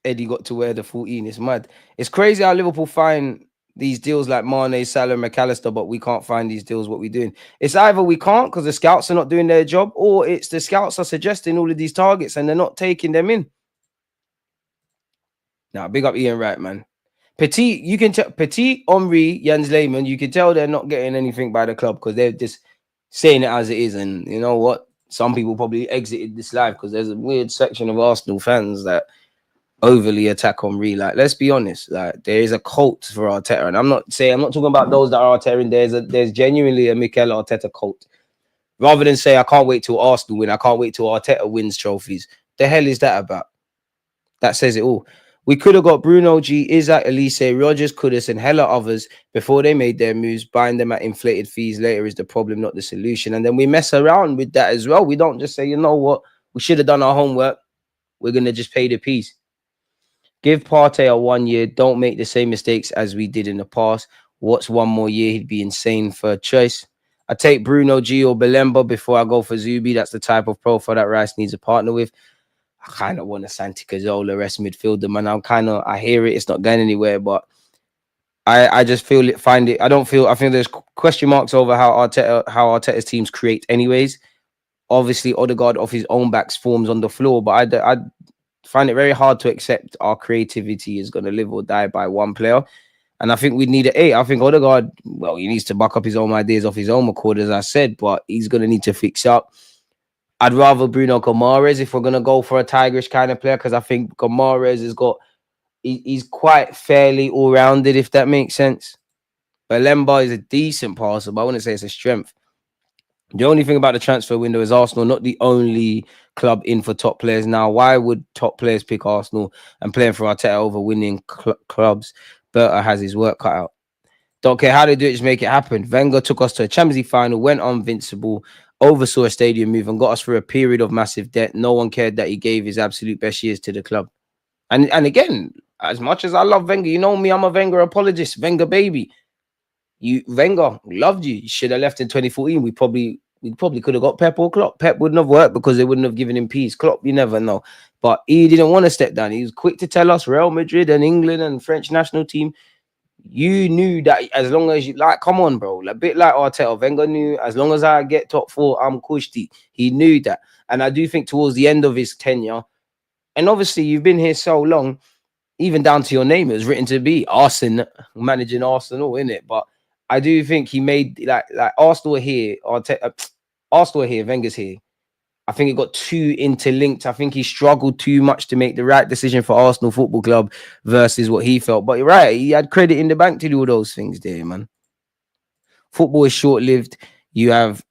Eddie got to wear the 14. It's mad. It's crazy how Liverpool find these deals like Mane, Salah, McAllister, but we can't find these deals. What we're doing, it's either we can't because the scouts are not doing their job, or it's the scouts are suggesting all of these targets and they're not taking them in. Now, big up Ian Wright, man. Petit, you can tell Petit, Henry, Jens Lehmann, you can tell they're not getting anything by the club because they're just saying it as it is. And you know what? Some people probably exited this live because there's a weird section of Arsenal fans that overly attack Henry. Like, let's be honest, like there is a cult for Arteta, and I'm not talking about those that are Arteta. There's genuinely a Mikel Arteta cult. Rather than say I can't wait till Arsenal win, I can't wait till Arteta wins trophies. The hell is that about? That says it all. We could have got Bruno G, Isaac, Elise, Rogers, Kudus, and hella others before they made their moves. Buying them at inflated fees later is the problem, not the solution. And then we mess around with that as well. We don't just say, you know what, we should have done our homework. We're going to just pay the piece. Give Partey a 1 year. Don't make the same mistakes as we did in the past. What's one more year? He'd be insane for a choice. I take Bruno G or Belemba before I go for Zubi. That's the type of profile that Rice needs a partner with. I kind of want a Santi Cazorla rest midfielder, man. I hear it. It's not going anywhere, but I just feel it. I think there's question marks over how Arteta's teams create anyways. Obviously, Odegaard off his own backs forms on the floor, but I find it very hard to accept our creativity is going to live or die by one player. And I think we need an 8. I think Odegaard, well, he needs to back up his own ideas off his own accord, as I said, but he's going to need to fix up. I'd rather Bruno Guimaraes if we're going to go for a tigerish kind of player, because I think Guimaraes he's quite fairly all-rounded, if that makes sense. But Lemba is a decent passer, but I wouldn't say it's a strength. The only thing about the transfer window is Arsenal not the only club in for top players now. Why would top players pick Arsenal and playing for Arteta over winning clubs? Berta has his work cut out. Don't care how they do it, just make it happen. Wenger took us to a Champions League final, went invincible, oversaw a stadium move and got us through a period of massive debt. No one cared that he gave his absolute best years to the club. And again, as much as I love Wenger, you know me, I'm a Wenger apologist, Wenger baby. Wenger loved you. You should have left in 2014. We probably could have got Pep or Klopp. Pep wouldn't have worked because they wouldn't have given him peace. Klopp, you never know. But he didn't want to step down. He was quick to tell us Real Madrid and England and French national team. You knew that as long as you come on, bro. A bit like Arteta, Wenger knew as long as I get top 4, I'm Kushti. He knew that. And I do think towards the end of his tenure, and obviously you've been here so long, even down to your name, it was written to be Arsenal, managing Arsenal, innit? But I do think he made like Arsenal are here, Arsenal are here, Wenger's here. I think it got too interlinked. I think he struggled too much to make the right decision for Arsenal Football Club versus what he felt. But you're right, he had credit in the bank to do all those things there, man. Football is short-lived. You have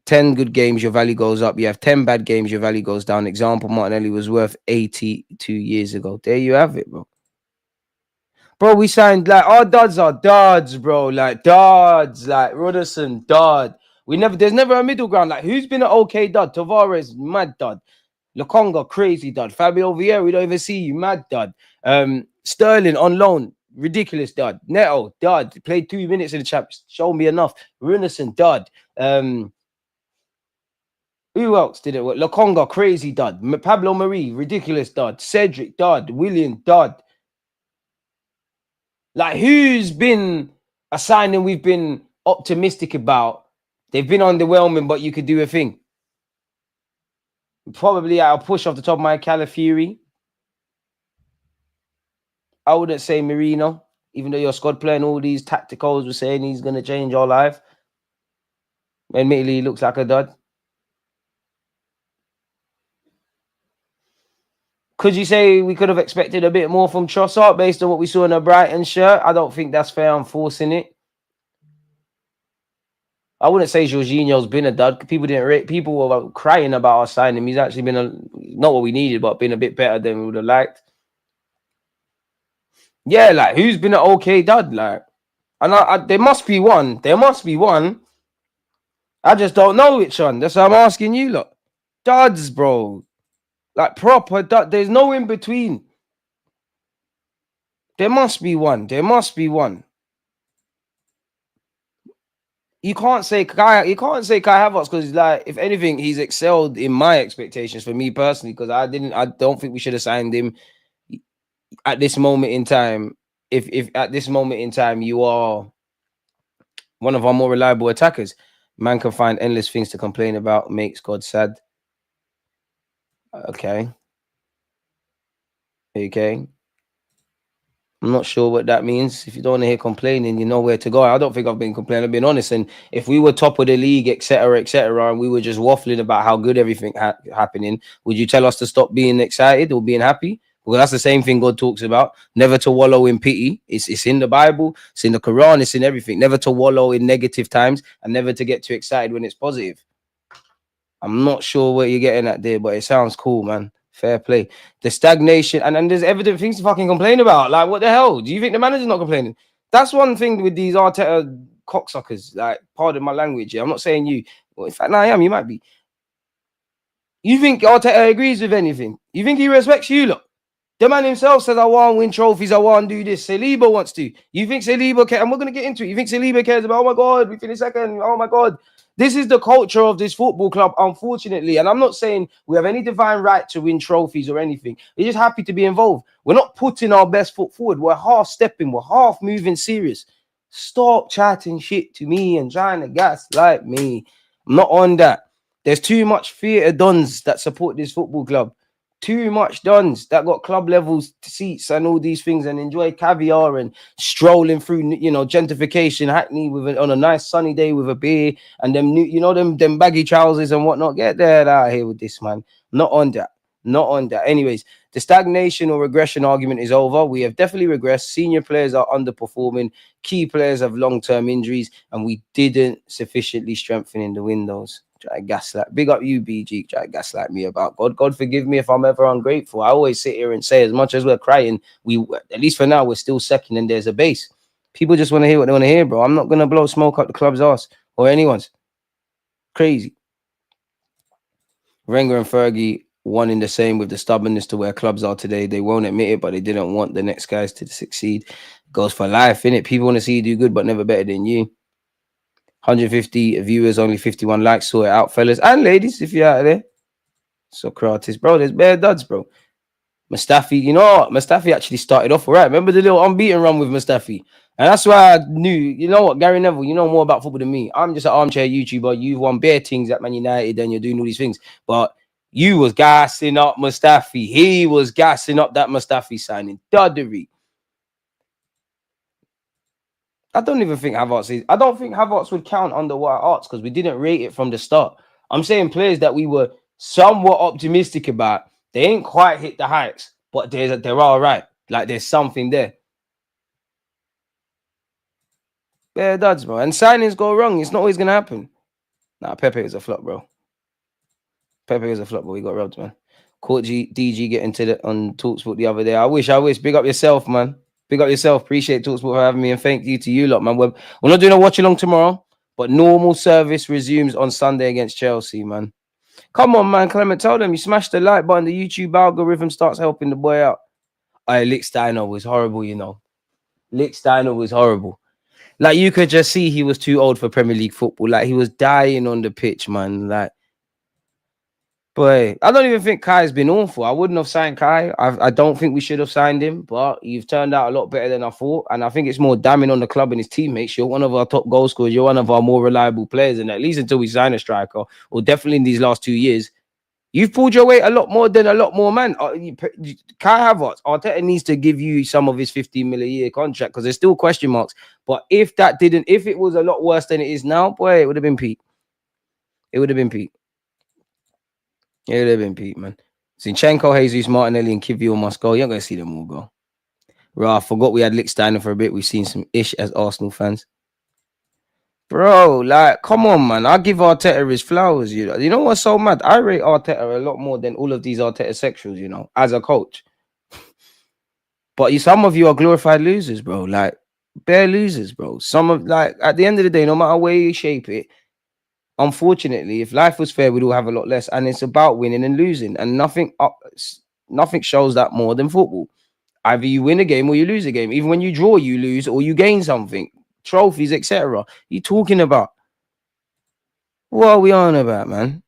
10 good games, your value goes up. You have 10 bad games, your value goes down. Example, Martinelli was worth 82 years ago. There you have it, bro. Bro, we signed our duds are duds, bro. Like duds, like Roderson, dud. There's never a middle ground. Like, who's been an okay dud? Tavares, mad dud. Lokonga, crazy dud. Fabio Vieira, we don't even see you, mad dud. Sterling on loan, ridiculous dud. Neto, dud. Played 2 minutes in the Champions. Show me enough. Runerson, dud. Who else did it work? Lokonga, crazy dud. Pablo Marie, ridiculous dud. Cedric, dud. William, dud. Like, who's been a signing we've been optimistic about? They've been underwhelming, but you could do a thing. Probably I'll push off the top of my Calafiori. I wouldn't say Merino, even though your squad playing all these tacticals were saying he's going to change our life. Admittedly, he looks like a dud. Could you say we could have expected a bit more from Trossard based on what we saw in a Brighton shirt? I don't think that's fair. I'm forcing it. I wouldn't say Jorginho's been a dud. People were crying about our signing. He's actually been not what we needed, but been a bit better than we would have liked. Yeah, like, who's been an okay dud? Like, and there must be one. There must be one. I just don't know which one. That's why I'm asking you, look. Duds, bro. Like proper dud. There's no in between. There must be one. There must be one. You can't say Kai. You can't say Kai Havertz because, like, if anything, he's excelled in my expectations for me personally. Because I don't think we should have signed him at this moment in time. If at this moment in time you are one of our more reliable attackers, man can find endless things to complain about. Makes God sad. Okay. Okay. I'm not sure what that means. If you don't want to hear complaining, you know where to go. I don't think I've been complaining. I've been honest. And if we were top of the league, etc., and we were just waffling about how good everything happening, would you tell us to stop being excited or being happy? Well, that's the same thing God talks about. Never to wallow in pity. It's in the Bible. It's in the Quran. It's in everything. Never to wallow in negative times and never to get too excited when it's positive. I'm not sure what you're getting at there, but it sounds cool, man. Fair play. The stagnation, and there's evident things to fucking complain about. Like, what the hell? Do you think the manager's not complaining? That's one thing with these Arteta cocksuckers. Like, pardon my language. Yeah? I'm not saying you. Well, in fact, no, I am. You might be. You think Arteta agrees with anything? You think he respects you, look? The man himself says, I want to win trophies. I want to do this. Saliba wants to. You think Saliba cares? And we're going to get into it. You think Saliba cares about, oh my God, we finished second. Oh my God. This is the culture of this football club, unfortunately. And I'm not saying we have any divine right to win trophies or anything. We're just happy to be involved. We're not putting our best foot forward. We're half stepping. We're half moving serious. Stop chatting shit to me and trying to gaslight me. I'm not on that. There's too much theatre dons that support this football club. Too much dons that got club levels seats and all these things and enjoy caviar and strolling through, you know, gentrification Hackney on a nice sunny day with a beer and them new, you know, them baggy trousers and whatnot. Get that out of here with this, man. Not on that. Not on that. Anyways, the stagnation or regression argument is over. We have definitely regressed. Senior players are underperforming. Key players have long-term injuries, and we didn't sufficiently strengthen in the windows. Try to gaslight. Big up you, BG. Try to gaslight me about God. God forgive me if I'm ever ungrateful. I always sit here and say, as much as we're crying, we at least for now we're still second, and there's a base. People just want to hear what they want to hear, bro. I'm not gonna blow smoke up the club's ass or anyone's. Crazy. Wenger and Fergie one in the same with the stubbornness to where clubs are today. They won't admit it, but they didn't want the next guys to succeed. It goes for life, innit? People want to see you do good, but never better than you. 150 viewers, only 51 likes. Sort it out, fellas and ladies, if you're out there. Socrates, bro, there's bare duds, bro. Mustafi, you know what? Mustafi actually started off all right. Remember the little unbeaten run with Mustafi? And that's why I knew, you know what, Gary Neville, you know more about football than me. I'm just an armchair YouTuber. You've won bare things at Man United and you're doing all these things. But you was gassing up Mustafi. He was gassing up that Mustafi signing. Duddery. I don't even think Havertz is. I don't think Havertz would count under what I asked because we didn't rate it from the start. I'm saying players that we were somewhat optimistic about. They ain't quite hit the heights, but they're all right. Like there's something there. Bare duds, bro. And signings go wrong. It's not always gonna happen. Nah, Pepe is a flop, bro. Pepe is a flop, but we got robbed, man. Caught DG getting to the on Talksport the other day. I wish. Big up yourself, man. Big up yourself. Appreciate Talksport for having me, and thank you to you lot, man. We're not doing a watch along tomorrow, but normal service resumes on Sunday against Chelsea, man. Come on, man. Clement, tell them you smashed the like button. The YouTube algorithm starts helping the boy out. Lick Steiner was horrible, you know. Lick Steiner was horrible. Like you could just see he was too old for Premier League football. Like he was dying on the pitch, man. Like, boy, I don't even think Kai's been awful. I wouldn't have signed Kai. I don't think we should have signed him, but you've turned out a lot better than I thought. And I think it's more damning on the club and his teammates. You're one of our top goal scorers. You're one of our more reliable players. And at least until we sign a striker, or definitely in these last 2 years, you've pulled your weight a lot more than a lot more, man. Kai Havertz, Arteta needs to give you some of his 15 million a year contract because there's still question marks. But if it was a lot worse than it is now, boy, it would have been peak. It would have been peak. It would have been peak, man. Zinchenko, Jesus, Martinelli, and Kivior must go. You're not going to see them all go. Bro, I forgot we had Lichtsteiner for a bit. We've seen some ish as Arsenal fans. Bro, like, come on, man. I give Arteta his flowers, you know what's so mad? I rate Arteta a lot more than all of these Arteta sexuals, you know, as a coach. But some of you are glorified losers, bro. Like, bare losers, bro. Some of, like, at the end of the day, no matter where you shape it, Unfortunately, if life was fair, we'd all have a lot less. And it's about winning and losing. And nothing shows that more than football. Either you win a game or you lose a game. Even when you draw, you lose or you gain something. Trophies, etc. You talking about? What are we on about, man?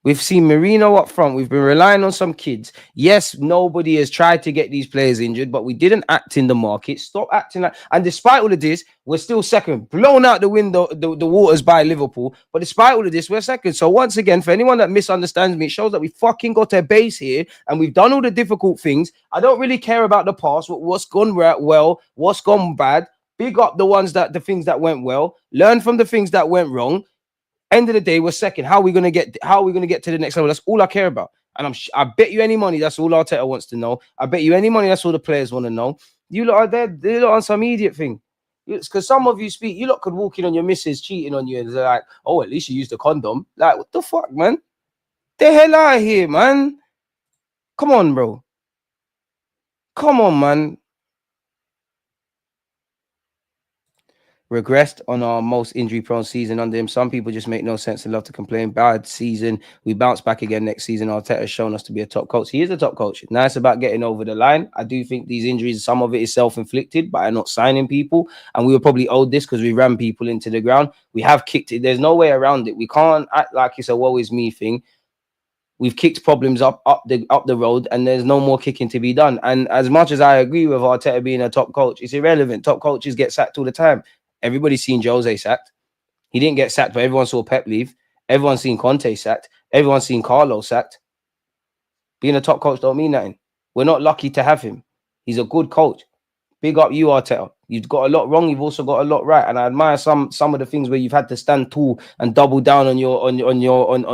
We've seen Marino up front. We've been relying on some kids. Yes, nobody has tried to get these players injured, but we didn't act in the market. Stop acting like. And despite all of this, we're still second. Blown out the window, the waters by Liverpool. But despite all of this, we're second. So once again, for anyone that misunderstands me, it shows that we fucking got a base here and we've done all the difficult things. I don't really care about the past, what's gone well, what's gone bad. Big up the things that went well. Learn from the things that went wrong. End of the day, we're second. How are we gonna get to the next level? That's all I care about. And I bet you any money that's all Arteta wants to know. I bet you any money that's all the players want to know. You lot are there, they're on some idiot thing. It's because some of you speak, you lot could walk in on your missus cheating on you and they're like, oh, at least you used a condom. Like, what the fuck, man? The hell out of here, man. Come on, bro. Come on, man. Regressed on our most injury-prone season under him. Some people just make no sense and love to complain. Bad season. We bounce back again next season. Arteta has shown us to be a top coach. He is a top coach. Now it's about getting over the line. I do think these injuries, some of it is self-inflicted by not signing people. And we were probably owed this because we ran people into the ground. We have kicked it. There's no way around it. We can't act like it's a woe is me thing. We've kicked problems up the road, and there's no more kicking to be done. And as much as I agree with Arteta being a top coach, it's irrelevant. Top coaches get sacked all the time. Everybody's seen Jose sacked. He didn't get sacked, but everyone saw Pep leave. Everyone's seen Conte sacked. Everyone's seen Carlo sacked. Being a top coach don't mean nothing. We're not lucky to have him. He's a good coach. Big up you, Arteta. You've got a lot wrong. You've also got a lot right. And I admire some of the things where you've had to stand tall and double down on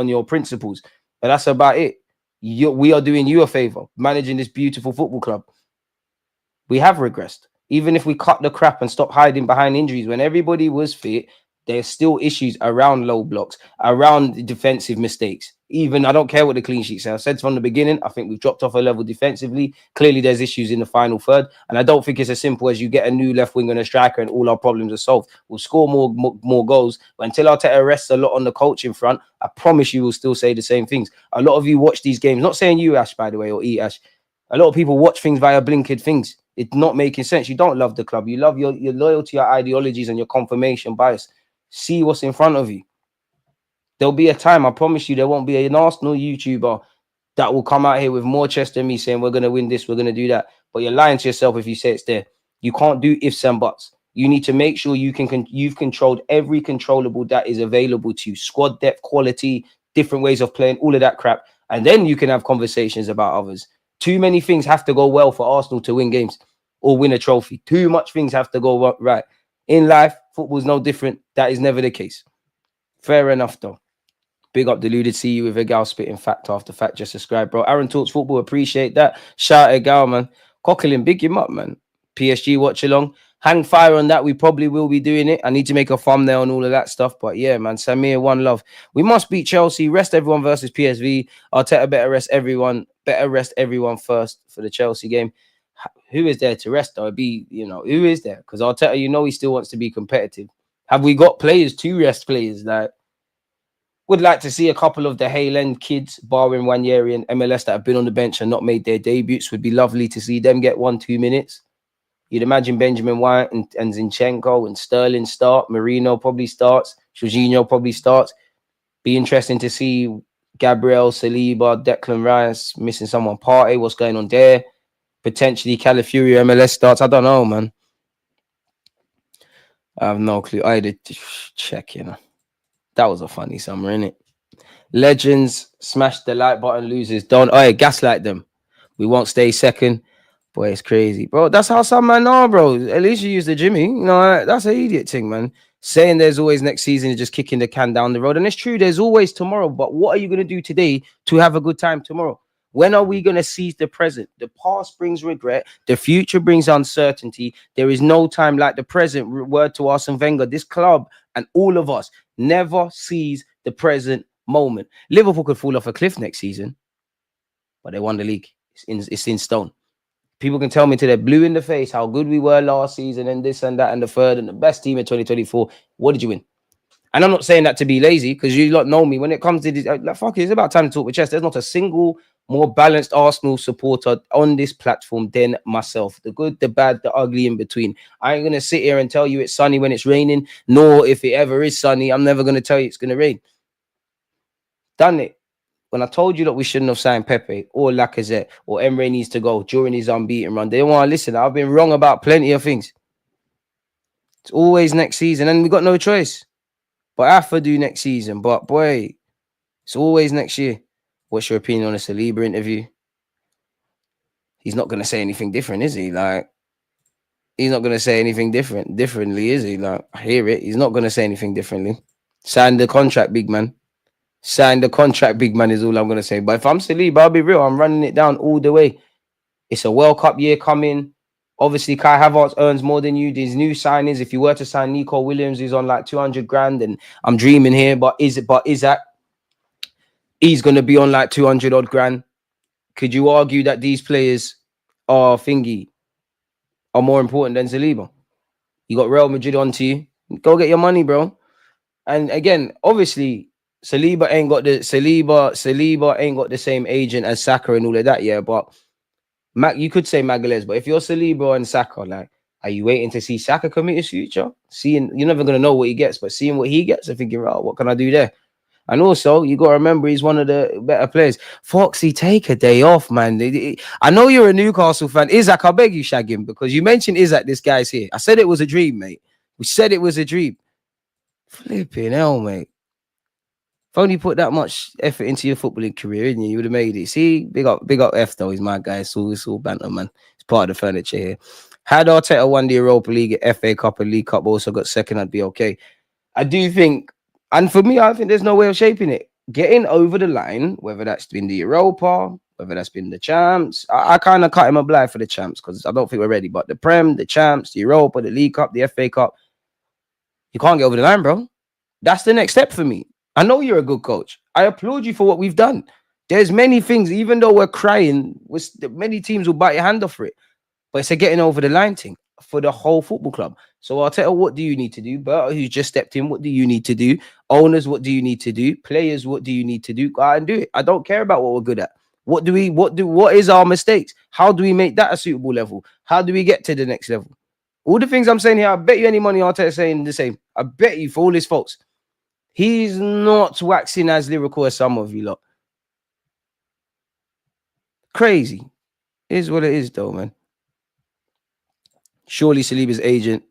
your principles. But that's about it. We are doing you a favor, managing this beautiful football club. We have regressed. Even if we cut the crap and stop hiding behind injuries, when everybody was fit, there's still issues around low blocks, around defensive mistakes. Even I don't care what the clean sheets say. I said from the beginning, I think we've dropped off a level defensively. Clearly, there's issues in the final third. And I don't think it's as simple as you get a new left wing and a striker and all our problems are solved. We'll score more goals. But until Arteta rests a lot on the coaching front, I promise you we'll still say the same things. A lot of you watch these games, not saying you, Ash, by the way, or Ash. A lot of people watch things via blinkered things. It's not making sense. You don't love the club. You love your loyalty, your ideologies, and your confirmation bias. See what's in front of you. There'll be a time, I promise you, there won't be an Arsenal YouTuber that will come out here with more chest than me saying we're going to win this, we're going to do that. But you're lying to yourself if you say it's there. You can't do ifs and buts. You need to make sure you've controlled every controllable that is available to you. Squad depth, quality, different ways of playing, all of that crap. And then you can have conversations about others. Too many things have to go well for Arsenal to win games or win a trophy. Too much things have to go right. In life, football's no different. That is never the case. Fair enough, though. Big up Deluded. See you with a gal spitting fact after fact. Just subscribe, bro. Aaron Talks Football. Appreciate that. Shout out, gal, man. Coquelin, big him up, man. PSG watch along. Hang fire on that. We probably will be doing it. I need to make a thumbnail and all of that stuff. But yeah, man. Samir, one love. We must beat Chelsea. Rest everyone versus PSV. Arteta better rest everyone. Better rest everyone first for the Chelsea game. Who is there to rest, though? Who is there? Because Arteta, he still wants to be competitive. Have we got players to rest players? Like, would like to see a couple of the Hale End kids, barring Wanyeri and MLS, that have been on the bench and not made their debuts. Would be lovely to see them get 1-2 minutes. You'd imagine Benjamin White and Zinchenko and Sterling start. Marino probably starts. Jorginho probably starts. Be interesting to see Gabriel, Saliba, Declan Rice, missing someone. Partey, what's going on there? Potentially Calafiori MLS starts. I don't know, man. I have no clue. I had to check, That was a funny summer, innit? Legends, smash the like button, losers don't. Gaslight them. We won't stay second. Boy, it's crazy, bro. That's how some men are, bro. At least you use the Jimmy. That's an idiot thing, man. Saying there's always next season and just kicking the can down the road. And it's true, there's always tomorrow. But what are you going to do today to have a good time tomorrow? When are we going to seize the present? The past brings regret. The future brings uncertainty. There is no time like the present. Word to Arsene Wenger. This club and all of us never seize the present moment. Liverpool could fall off a cliff next season, but they won the league. It's in stone. People can tell me till they're blue in the face how good we were last season and this and that and the third and the best team in 2024. What did you win? And I'm not saying that to be lazy, because you lot know me. When it comes to this, like, fuck it, it's about time to talk with chess. There's not a single more balanced Arsenal supporter on this platform than myself. The good, the bad, the ugly in between. I ain't going to sit here and tell you it's sunny when it's raining, nor if it ever is sunny, I'm never going to tell you it's going to rain. Done it. When I told you that we shouldn't have signed Pepe or Lacazette or Emre needs to go during his unbeaten run, they don't want to listen. I've been wrong about plenty of things. It's always next season, and we got no choice. But I have to do next season. But boy, it's always next year. What's your opinion on a Saliba interview? He's not going to say anything different, is he? Like, he's not going to say anything differently, is he? Like, I hear it. He's not going to say anything differently. Sign the contract, big man. Sign the contract, big man, is all I'm going to say. But if I'm Saliba, I'll be real. I'm running it down all the way. It's a World Cup year coming. Obviously, Kai Havertz earns more than you. These new signings, if you were to sign Nico Williams, he's on like 200 grand. And I'm dreaming here, but Isaac, he's going to be on like 200 odd grand. Could you argue that these players are more important than Saliba? You got Real Madrid onto you. Go get your money, bro. And again, obviously, Saliba ain't got the same agent as Saka and all of that, yeah. But you could say Magalhaes, but if you're Saliba and Saka, like, are you waiting to see Saka commit his future? You're never gonna know what he gets, but seeing what he gets and thinking, right, what can I do there? And also, you got to remember, he's one of the better players. Foxy, take a day off, man. I know you're a Newcastle fan. Isaac, I beg you, shag him, because you mentioned Isaac, this guy's here. I said it was a dream, mate. We said it was a dream. Flipping hell, mate. If only you put that much effort into your footballing career, you would have made it. See, big up F, though. He's my guy. It's all banter, man. It's part of the furniture here. Had Arteta won the Europa League, FA Cup, and League Cup, also got second, I'd be okay. I do think, and for me, I think there's no way of shaping it. Getting over the line, whether that's been the Europa, whether that's been the champs, I kind of cut him a blind for the champs because I don't think we're ready. But the Prem, the champs, the Europa, the League Cup, the FA Cup, you can't get over the line, bro. That's the next step for me. I know you're a good coach. I applaud you for what we've done. There's many things, even though we're crying, many teams will bite your hand off for it. But it's a getting over the line thing for the whole football club. So Arteta, what do you need to do? Berta, who's just stepped in, what do you need to do? Owners, what do you need to do? Players, what do you need to do? Go out and do it. I don't care about what we're good at. What is our mistakes? How do we make that a suitable level? How do we get to the next level? All the things I'm saying here, I bet you any money Arteta's saying the same. I bet you for all his faults. He's not waxing as lyrical as some of you lot. Crazy. It is what it is, though, man. Surely Saliba's agent,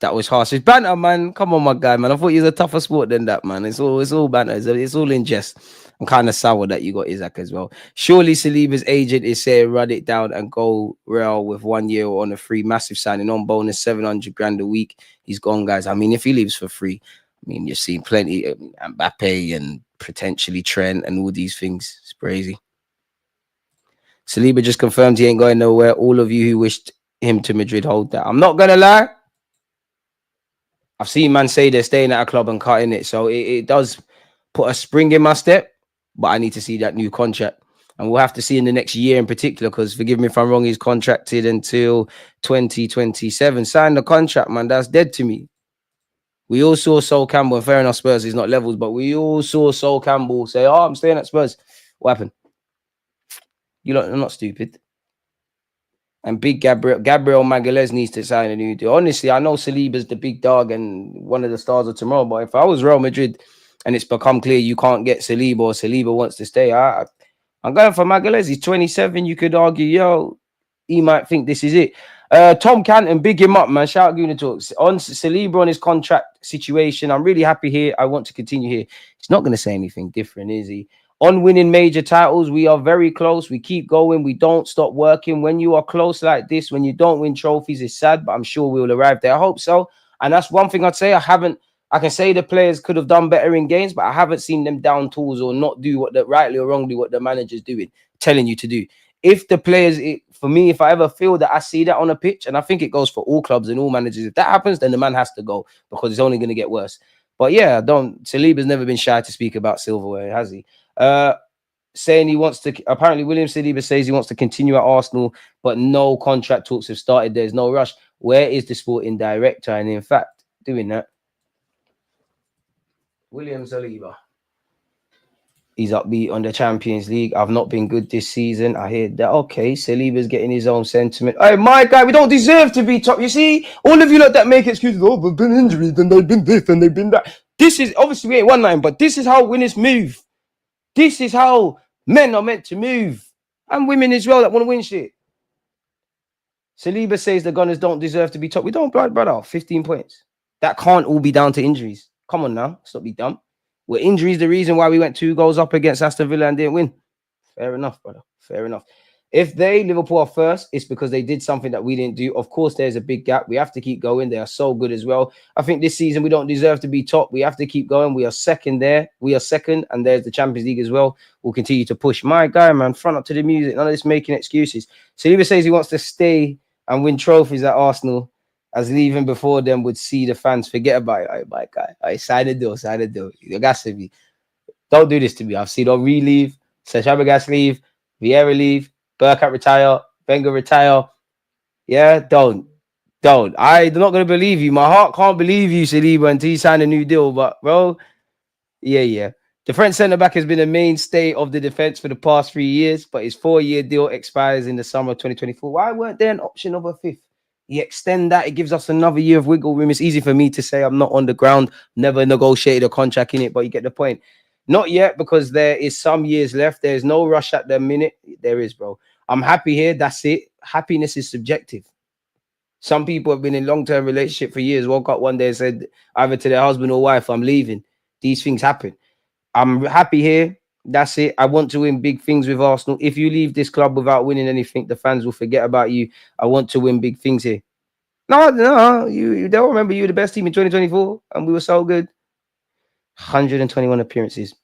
that was harsh. It's banter, man. Come on, my guy, man. I thought he was a tougher sport than that, man. It's all banter. It's all in jest. I'm kind of sour that you got Isaac as well. Surely Saliba's agent is saying run it down and go Real with 1 year on a free massive signing on bonus, 700 grand a week. He's gone, guys. I mean, if he leaves for free, I mean, you're seeing plenty of Mbappe and potentially Trent and all these things. It's crazy. Saliba just confirmed he ain't going nowhere. All of you who wished him to Madrid, hold that. I'm not gonna lie, I've seen man say they're staying at a club and cutting it, so it does put a spring in my step, but I need to see that new contract, and we'll have to see in the next year in particular, because forgive me if I'm wrong, he's contracted until 2027. Sign the contract, man. That's dead to me. We all saw Sol Campbell, and fair enough, Spurs is not levels, but we all saw Sol Campbell say, oh, I'm staying at Spurs. What happened? You lot are not stupid. And big Gabriel Magalhaes needs to sign a new deal. Honestly, I know Saliba's the big dog and one of the stars of tomorrow, but if I was Real Madrid and it's become clear you can't get Saliba or Saliba wants to stay, I'm going for Magalhaes. He's 27. You could argue, he might think this is it. Tom Canton, big him up, man. Shout out Gooner Talks. On Saliba on his contract situation, I'm really happy here. I want to continue here. He's not going to say anything different, is he? On winning major titles, we are very close. We keep going. We don't stop working. When you are close like this, when you don't win trophies, it's sad, but I'm sure we'll arrive there. I hope so. And that's one thing I'd say. I can say the players could have done better in games, but I haven't seen them down tools or not do rightly or wrongly what the manager's doing, telling you to do. If the players, for me, if I ever feel that I see that on a pitch, and I think it goes for all clubs and all managers, if that happens, then the man has to go because it's only going to get worse. But yeah, Saliba's never been shy to speak about silverware, has he? Saying he wants to, apparently William Saliba says he wants to continue at Arsenal, but no contract talks have started. There's no rush. Where is the sporting director? And in fact, doing that, William Saliba. He's upbeat on the Champions League. I've not been good this season. I hear that. Okay, Saliba's getting his own sentiment. Hey, my guy, we don't deserve to be top. You see, all of you lot that make excuses. Oh, they've been injured, and they've been this, and they've been that. This is obviously we ain't 1-9, but this is how winners move. This is how men are meant to move, and women as well that want to win shit. Saliba says the Gunners don't deserve to be top. We don't, brother. 15 points. That can't all be down to injuries. Come on now, stop be dumb. Were injuries the reason why we went 2 goals up against Aston Villa and didn't win? Fair enough, brother. Fair enough. If Liverpool are first, it's because they did something that we didn't do. Of course, there's a big gap. We have to keep going. They are so good as well. I think this season we don't deserve to be top. We have to keep going. We are second there. We are second, and there's the Champions League as well. We'll continue to push. My guy, man, front up to the music. None of this making excuses. Saliba says he wants to stay and win trophies at Arsenal, as leaving before them would see the fans forget about it. All right, my guy. All right, sign the deal. You got to be. Don't do this to me. I've seen Henry leave, Fabregas leave, Vieira leave, Berta retire, Wenger retire. Yeah, don't. I'm not going to believe you. My heart can't believe you, Saliba, until you sign a new deal. But, bro, yeah. The French centre-back has been a mainstay of the defence for the past 3 years, but his 4-year deal expires in the summer of 2024. Why weren't there an option of a 5th? You extend that, it gives us another year of wiggle room. It's easy for me to say I'm not on the ground, never negotiated a contract in it, but you get the point. Not yet, because there is some years left. There's no rush at the minute. There is, bro. I'm happy here. That's it. Happiness is subjective. Some people have been in long-term relationship for years, woke up one day and said either to their husband or wife, I'm leaving. These things happen. I'm happy here. That's it. I want to win big things with Arsenal. If you leave this club without winning anything, the fans will forget about you. I want to win big things here. No, you don't remember you were the best team in 2024 and we were so good. 121 appearances.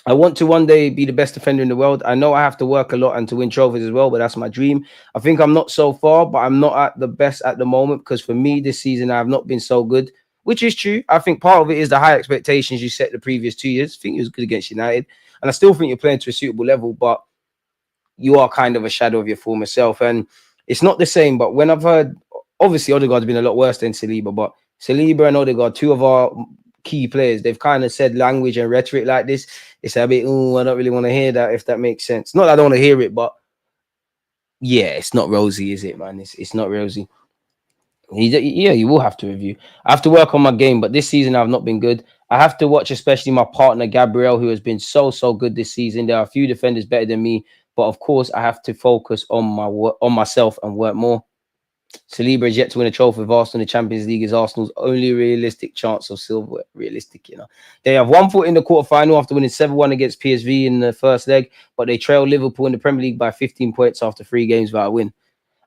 I want to one day be the best defender in the world. I know I have to work a lot and to win trophies as well, but that's my dream. I think I'm not so far, but I'm not at the best at the moment, because for me this season I have not been so good, which is true. I think part of it is the high expectations you set the previous 2 years. I think it was good against United, and I still think you're playing to a suitable level, but you are kind of a shadow of your former self, and it's not the same. But when I've heard, obviously Odegaard's been a lot worse than Saliba, but Saliba and Odegaard, 2 of our key players, they've kind of said language and rhetoric like this. It's a bit, I don't really want to hear that, if that makes sense. Not that I don't want to hear it, but yeah, it's not rosy, is it, man? It's not rosy. Yeah, you will have to review. I have to work on my game, but this season I've not been good. I have to watch especially my partner, Gabriel, who has been so good this season. There are a few defenders better than me, but of course I have to focus on myself and work more. Saliba is yet to win a trophy with Arsenal. The Champions League is Arsenal's only realistic chance of silverware. Realistic, you know. They have 1 foot in the quarterfinal after winning 7-1 against PSV in the first leg, but they trail Liverpool in the Premier League by 15 points after 3 games without a win.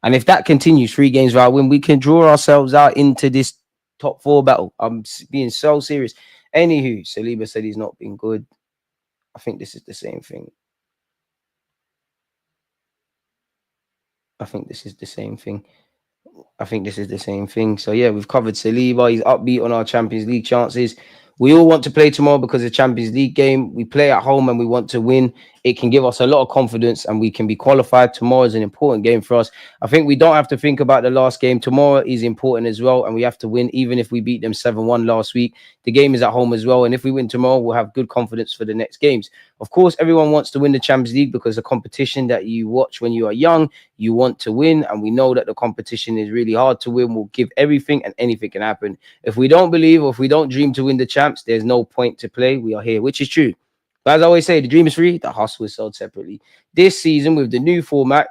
And if that continues, 3 games without a win, we can draw ourselves out into this top 4 battle. I'm being so serious. Anywho, Saliba said he's not been good. I think this is the same thing. So yeah, we've covered Saliba. He's upbeat on our Champions League chances. We all want to play tomorrow because it's a Champions League game. We play at home and we want to win. It can give us a lot of confidence and we can be qualified. Tomorrow is an important game for us. I think we don't have to think about the last game. Tomorrow is important as well, and we have to win, even if we beat them 7-1 last week. The game is at home as well, and if we win tomorrow, we'll have good confidence for the next games. Of course, everyone wants to win the Champions League because the competition that you watch when you are young, you want to win, and we know that the competition is really hard to win. We'll give everything and anything can happen. If we don't believe or if we don't dream to win the champs, there's no point to play. We are here, which is true. But as I always say, the dream is free, the hustle is sold separately. This season, with the new format,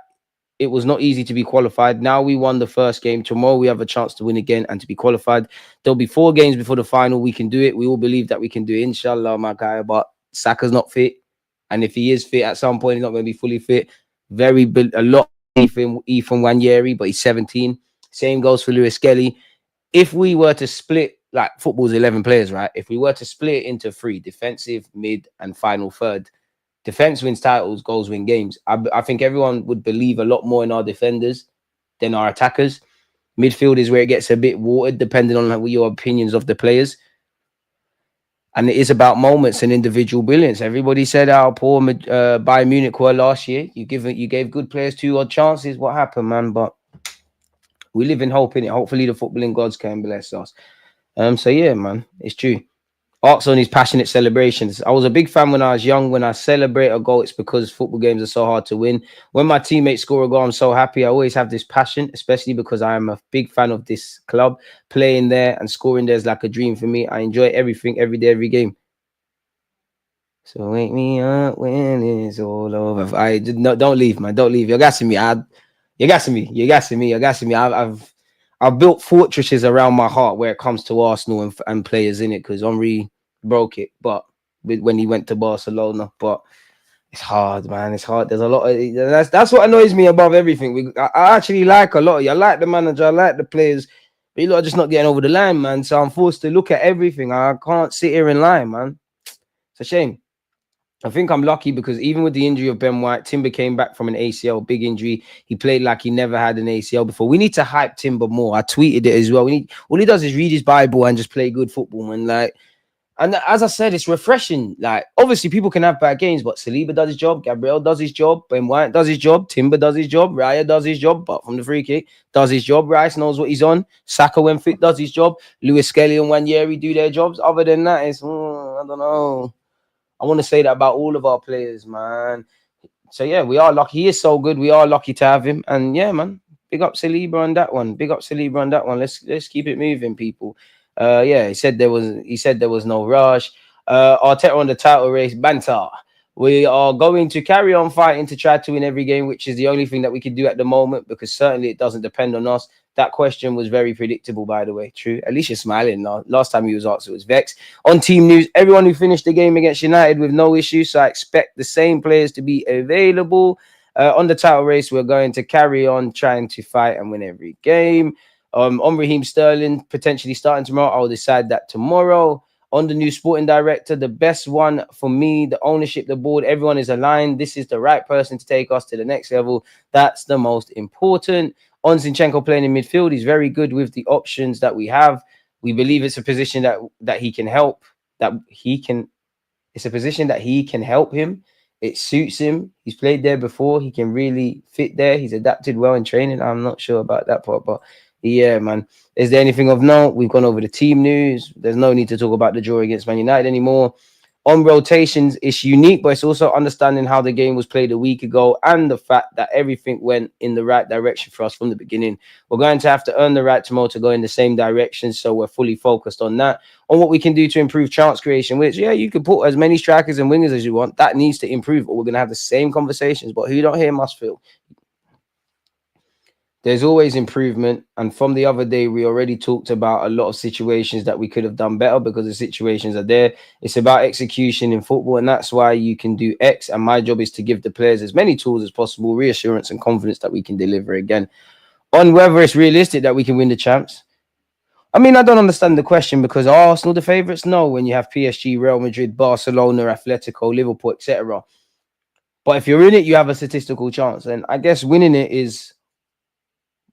it was not easy to be qualified. Now we won the first game. Tomorrow we have a chance to win again and to be qualified. There'll be 4 games before the final. We can do it. We all believe that we can do it, inshallah, my guy. But Saka's not fit. And if he is fit at some point, he's not going to be fully fit. A lot of Ethan Wanyeri, but he's 17. Same goes for Lewis Skelly. If we were to split, like football's 11 players, right? If we were to split it into 3, defensive, mid, and final third, defense wins titles, goals win games. I think everyone would believe a lot more in our defenders than our attackers. Midfield is where it gets a bit watered, depending on your opinions of the players. And it is about moments and individual brilliance. Everybody said how poor Bayern Munich were last year. You gave good players 2 odd chances. What happened, man? But we live in hope, innit? Hopefully the footballing gods can bless us. So yeah, man, it's true. Arcs on his passionate celebrations. I was a big fan when I was young. When I celebrate a goal, it's because football games are so hard to win. When my teammates score a goal, I'm so happy. I always have this passion, especially because I am a big fan of this club. Playing there and scoring there is like a dream for me. I enjoy everything, every day, every game. So wake me up when it's all over. I no, don't leave, man. Don't leave. You're gassing me. You're gassing me. You're gassing me. You're gassing me. I've built fortresses around my heart where it comes to Arsenal and players in it, because Henry broke it, but when he went to Barcelona. But it's hard, man. It's hard. There's a lot of that's what annoys me above everything. I actually like a lot of you. I like the manager. I like the players. But you lot are just not getting over the line, man. So I'm forced to look at everything. I can't sit here and lie, man. It's a shame. I think I'm lucky because even with the injury of Ben White, Timber came back from an ACL, big injury. He played like he never had an ACL before. We need to hype Timber more. I tweeted it as well. All he does is read his Bible and just play good football. And as I said, it's refreshing. Like, obviously, people can have bad games, but Saliba does his job, Gabriel does his job, Ben White does his job, Timber does his job, Raya does his job, but from the free kick, does his job. Rice knows what he's on. Saka, when fit, does his job. Lewis Skelly and Wanyeri do their jobs. Other than that, I don't know. I want to say that about all of our players, man. So yeah, we are lucky. He is so good. We are lucky to have him. And yeah, man, big up Saliba on that one. Big up Saliba on that one. Let's keep it moving, people. Yeah, he said there was no rush. Arteta on the title race, banter. We are going to carry on fighting to try to win every game, which is the only thing that we can do at the moment, because certainly it doesn't depend on us. That question was very predictable, by the way. True. At least you're smiling now. Last time he was asked, it was vexed. On team news, everyone who finished the game against United with no issues, so I expect the same players to be available. On the title race, we're going to carry on trying to fight and win every game. On Raheem Sterling potentially starting tomorrow, I'll decide that tomorrow. On the new sporting director, the best one for me, the ownership, the board, everyone is aligned. This is the right person to take us to the next level. That's the most important. On Zinchenko playing in midfield, he's very good with the options that we have. We believe it's a position that he can help. It's a position that he can help him. It suits him. He's played there before. He can really fit there. He's adapted well in training. I'm not sure about that part, but yeah, man. Is there anything of note? We've gone over the team news. There's no need to talk about the draw against Man United anymore. On rotations, it's unique, but it's also understanding how the game was played a week ago and the fact that everything went in the right direction for us from the beginning. We're going to have to earn the right tomorrow to go in the same direction, so we're fully focused on that. On what we can do to improve chance creation, which, yeah, you can put as many strikers and wingers as you want. That needs to improve, or we're going to have the same conversations, but who don't hear must feel. There's always improvement. And from the other day, we already talked about a lot of situations that we could have done better because the situations are there. It's about execution in football, and that's why you can do X. And my job is to give the players as many tools as possible, reassurance and confidence that we can deliver again. On whether it's realistic that we can win the champs. I mean, I don't understand the question, because are Arsenal the favourites? No, when you have PSG, Real Madrid, Barcelona, Atletico, Liverpool, etc. But if you're in it, you have a statistical chance. And I guess winning it is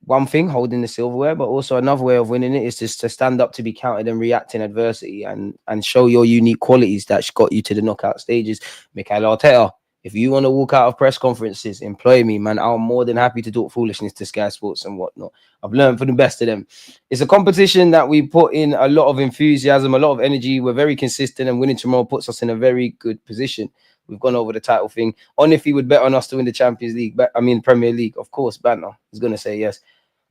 one thing, holding the silverware, but also another way of winning it is just to stand up, to be counted and react in adversity and show your unique qualities that got you to the knockout stages. Mikel Arteta, if you want to walk out of press conferences, employ me, man. I'm more than happy to talk foolishness to Sky Sports and whatnot. I've learned from the best of them. It's a competition that we put in a lot of enthusiasm, a lot of energy. We're very consistent, and winning tomorrow puts us in a very good position. We've gone over the title thing. On if he would bet on us to win the Champions League, Premier League, of course, Banner is going to say yes.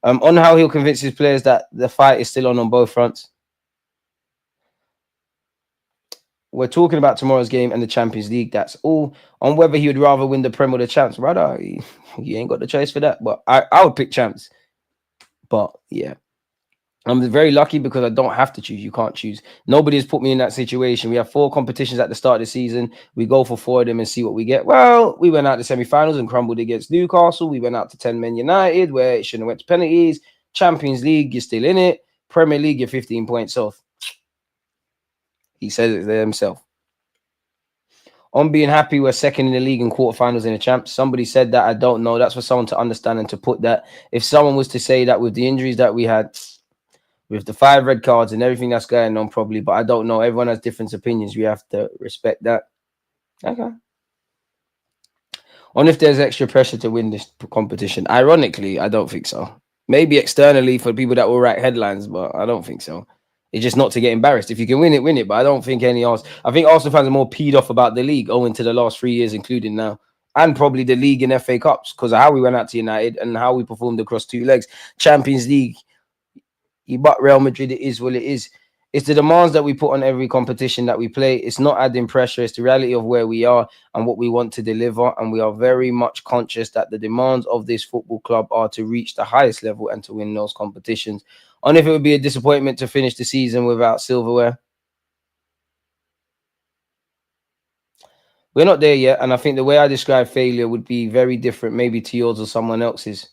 On how he'll convince his players that the fight is still on both fronts. We're talking about tomorrow's game and the Champions League. That's all. On whether he would rather win the Prem or the Champs, brother, you ain't got the choice for that. But I would pick Champs. But yeah, I'm very lucky because I don't have to choose. You can't choose. Nobody has put me in that situation. We have 4 competitions at the start of the season. We go for 4 of them and see what we get. Well, we went out to semi-finals and crumbled against Newcastle. We went out to 10 Men United, where it shouldn't have went to penalties. Champions League, you're still in it. Premier League, you're 15 points off. He says it there himself. On being happy, we're second in the league and quarterfinals in the champs. Somebody said that. I don't know. That's for someone to understand and to put that. If someone was to say that with the injuries that we had, with the 5 red cards and everything that's going on, probably, but I don't know. Everyone has different opinions. We have to respect that. Okay. On if there's extra pressure to win this competition. Ironically, I don't think so. Maybe externally for people that will write headlines, but I don't think so. It's just not to get embarrassed. If you can win it, win it. But I don't think any else. I think Arsenal fans are more peed off about the league owing to the last 3 years, including now. And probably the league and FA Cups because of how we went out to United and how we performed across 2 legs. Champions League, you but Real Madrid, it is what it is. It's the demands that we put on every competition that we play. It's not adding pressure. It's the reality of where we are and what we want to deliver. And we are very much conscious that the demands of this football club are to reach the highest level and to win those competitions. And if it would be a disappointment to finish the season without silverware, we're not there yet. And I think the way I describe failure would be very different, maybe to yours or someone else's.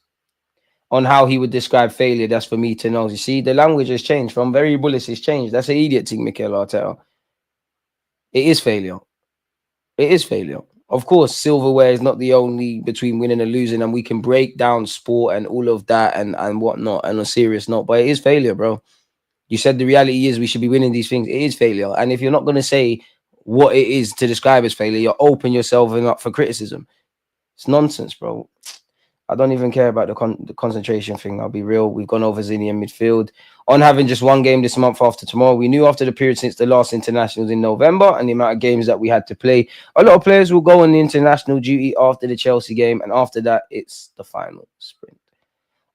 On how he would describe failure, that's for me to know. You see, the language has changed from very bullish, it's changed. That's an idiot thing, Mikel Arteta. It is failure. It is failure. Of course, silverware is not the only between winning and losing, and we can break down sport and all of that and whatnot and on a serious note, but it is failure, bro. You said the reality is we should be winning these things. It is failure. And if you're not going to say what it is to describe as failure, you're open yourself up for criticism. It's nonsense, bro. I don't even care about the concentration thing. I'll be real. We've gone over Zinni in midfield. On having just one game this month after tomorrow, we knew after the period since the last internationals in November and the amount of games that we had to play, a lot of players will go on the international duty after the Chelsea game. And after that, it's the final sprint.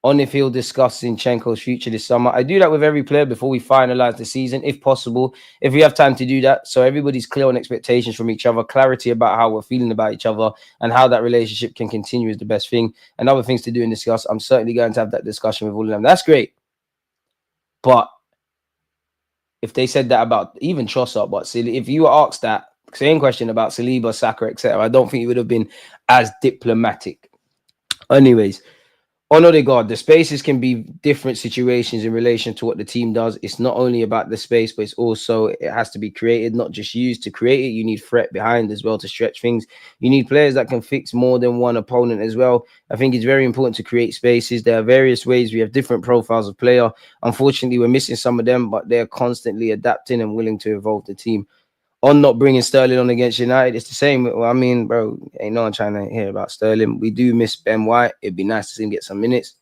On if he'll discuss Zinchenko's future this summer. I do that with every player before we finalize the season, if possible, if we have time to do that. So everybody's clear on expectations from each other, clarity about how we're feeling about each other and how that relationship can continue is the best thing. And other things to do and discuss. I'm certainly going to have that discussion with all of them. That's great. But if they said that about even Trossard, but if you were asked that same question about Saliba, Saka, etc., I don't think it would have been as diplomatic. Anyways, on Odegaard, the spaces can be different situations in relation to what the team does. It's not only about the space, but it's also, it has to be created, not just used. To create it, you need threat behind as well to stretch things. You need players that can fix more than one opponent as well. I think it's very important to create spaces. There are various ways. We have different profiles of player. Unfortunately, we're missing some of them, but they're constantly adapting and willing to evolve the team. On not bringing Sterling on against United, it's the same. Well, I mean, bro, ain't no one trying to hear about Sterling. We do miss Ben White. It'd be nice to see him get some minutes.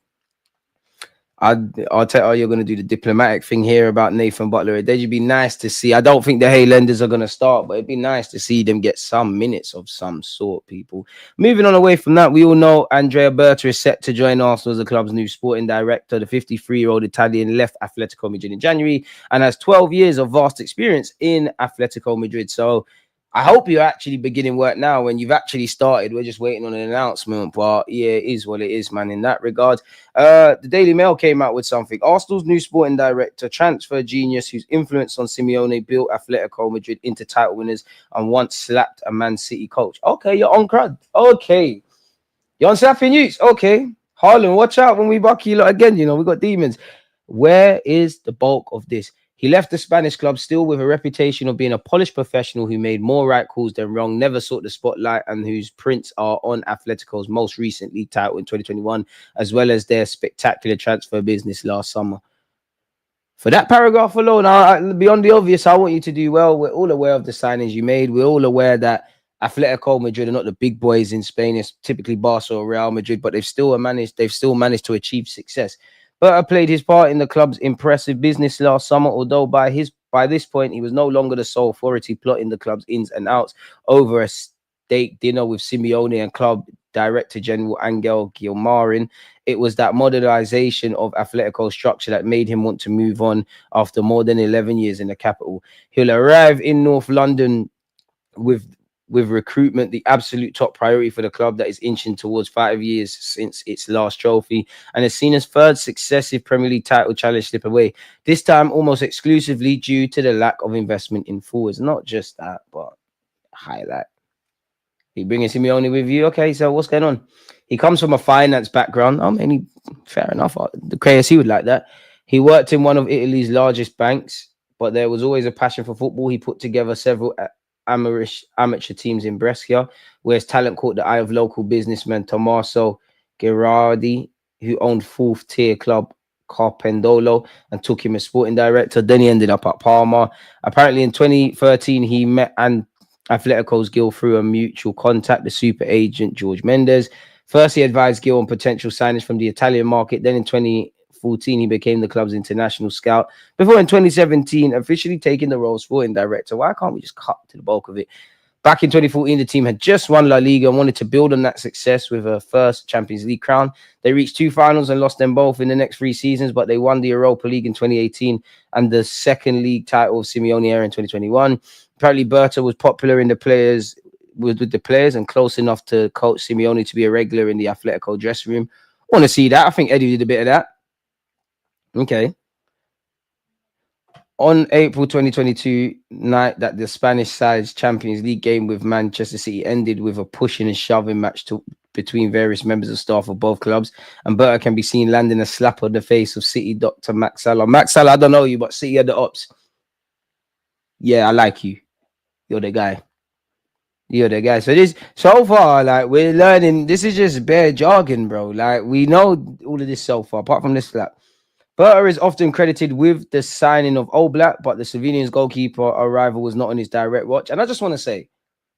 I'll tell you, you're going to do the diplomatic thing here about Nathan Butler. It'd be nice to see. I don't think the Haylenders are going to start, but it'd be nice to see them get some minutes of some sort, people. Moving on away from that, we all know Andrea Berta is set to join Arsenal as the club's new sporting director. The 53-year-old Italian left Atletico Madrid in January and has 12 years of vast experience in Atletico Madrid. So I hope you're actually beginning work now when you've actually started. We're just waiting on an announcement. But yeah, it is what it is, man, in that regard. The Daily Mail came out with something. Arsenal's new sporting director, transfer genius whose influence on Simeone built Atletico Madrid into title winners and once slapped a Man City coach. Okay, you're on crud. Okay. You're on slapping news. Okay. Harlan, watch out when we buck you lot again. You know, we got demons. Where is the bulk of this? He left the Spanish club still with a reputation of being a polished professional who made more right calls than wrong, never sought the spotlight, and whose prints are on Atletico's most recent league title in 2021, as well as their spectacular transfer business last summer. For that paragraph alone, beyond the obvious, I want you to do well. We're all aware of the signings you made. We're all aware that Atletico Madrid are not the big boys in Spain. It's typically Barca or Real Madrid, but they've still managed to achieve success. Berta played his part in the club's impressive business last summer, although by this point, he was no longer the sole authority plotting the club's ins and outs over a steak dinner with Simeone and club director general Angel Guimaraes. It was that modernization of Atletico's structure that made him want to move on after more than 11 years in the capital. He'll arrive in North London with recruitment, the absolute top priority for the club that is inching towards 5 years since its last trophy, and has seen its third successive Premier League title challenge slip away, this time almost exclusively due to the lack of investment in forwards. Not just that, but highlight. You bringing Simeone with you? Okay, so what's going on? He comes from a finance background. I mean, fair enough. The KSC would like that. He worked in one of Italy's largest banks, but there was always a passion for football. He put together several amateur teams in Brescia, where his talent caught the eye of local businessman Tommaso Gherardi, who owned fourth-tier club Carpendolo and took him as sporting director. Then he ended up at Parma. Apparently in 2013, he met Atletico's Gil through a mutual contact, the super agent George Mendes. First, he advised Gil on potential signings from the Italian market. Then in 2014, 2014, he became the club's international scout, before in 2017 officially taking the role of sporting director. Why can't we just cut to the bulk of it? Back in 2014, the team had just won La Liga and wanted to build on that success with a first Champions League crown. They reached 2 finals and lost them both in the next 3 seasons, but they won the Europa League in 2018 and the second league title of Simeone era in 2021. Apparently, Berta was popular in the players with the players and close enough to coach Simeone to be a regular in the Atletico dressing room. I want to see that. I think Eddie did a bit of that. Okay. On April 2022 night that the Spanish side's Champions League game with Manchester City ended with a pushing and shoving match between various members of staff of both clubs, and Berta can be seen landing a slap on the face of City Dr. Max Salah. Max Salah, I don't know you, but City are the ops. Yeah, I like you. You're the guy. You're the guy. So this, so far, like, we're learning. This is just bare jargon, bro. Like, we know all of this so far, apart from this slap. Berta is often credited with the signing of Oblak, but the Slovenian's goalkeeper arrival was not on his direct watch. And I just want to say,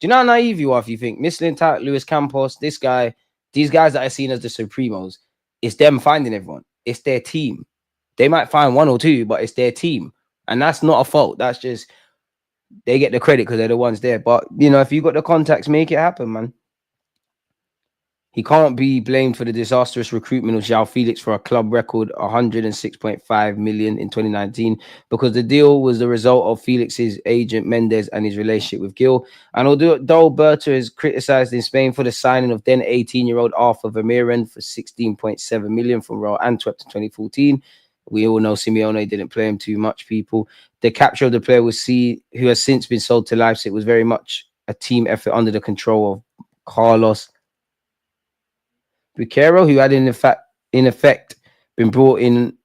do you know how naive you are if you think Mislintat, Luis Campos, this guy, these guys that are seen as the Supremos, it's them finding everyone. It's their team. They might find 1 or 2, but it's their team. And that's not a fault. That's just, they get the credit because they're the ones there. But, you know, if you got the contacts, make it happen, man. He can't be blamed for the disastrous recruitment of João Felix for a club record 106.5 million in 2019, because the deal was the result of Felix's agent Mendes and his relationship with Gil. And although Berta is criticised in Spain for the signing of then 18-year-old Arthur Vermeeren for 16.7 million from Royal Antwerp in 2014, we all know Simeone didn't play him too much, people. The capture of the player who has since been sold to Leipzig was very much a team effort under the control of Carlos Buquero, who had in effect been brought in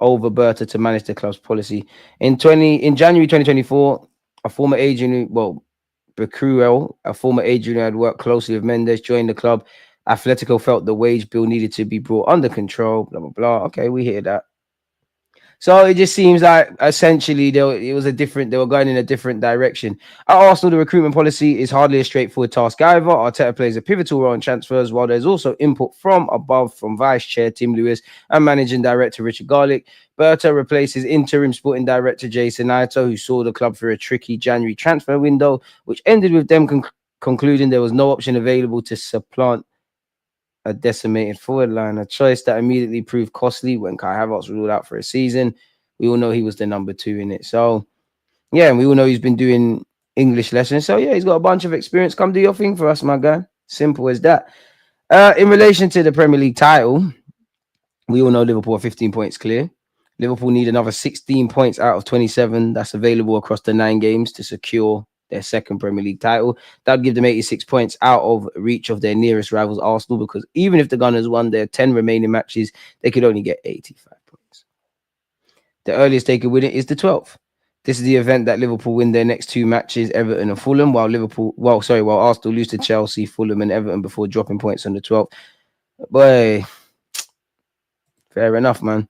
over Berta to manage the club's policy. In January 2024, a former agent, Buquero, a former agent who had worked closely with Mendes, joined the club. Atletico felt the wage bill needed to be brought under control, blah, blah, blah. Okay, we hear that. So it just seems like essentially they were going in a different direction. At Arsenal, the recruitment policy is hardly a straightforward task either. Arteta plays a pivotal role in transfers, while there's also input from above from Vice Chair Tim Lewis and Managing Director Richard Garlick. Berta replaces interim sporting director Jason Naito, who saw the club through a tricky January transfer window, which ended with them concluding there was no option available to supplant a decimated forward line, a choice that immediately proved costly when Kai Havertz was ruled out for a season. We all know he was the number 2 in it. So, yeah, and we all know he's been doing English lessons. So, yeah, he's got a bunch of experience. Come do your thing for us, my guy. Simple as that. In relation to the Premier League title, we all know Liverpool are 15 points clear. Liverpool need another 16 points out of 27 that's available across the 9 games to secure their second Premier League title. That'd give them 86 points out of reach of their nearest rivals, Arsenal, because even if the Gunners won their 10 remaining matches, they could only get 85 points. The earliest they could win it is the 12th. This is the event that Liverpool win their next 2 matches, Everton and Fulham, while Arsenal lose to Chelsea, Fulham and Everton before dropping points on the 12th. Boy, fair enough, man.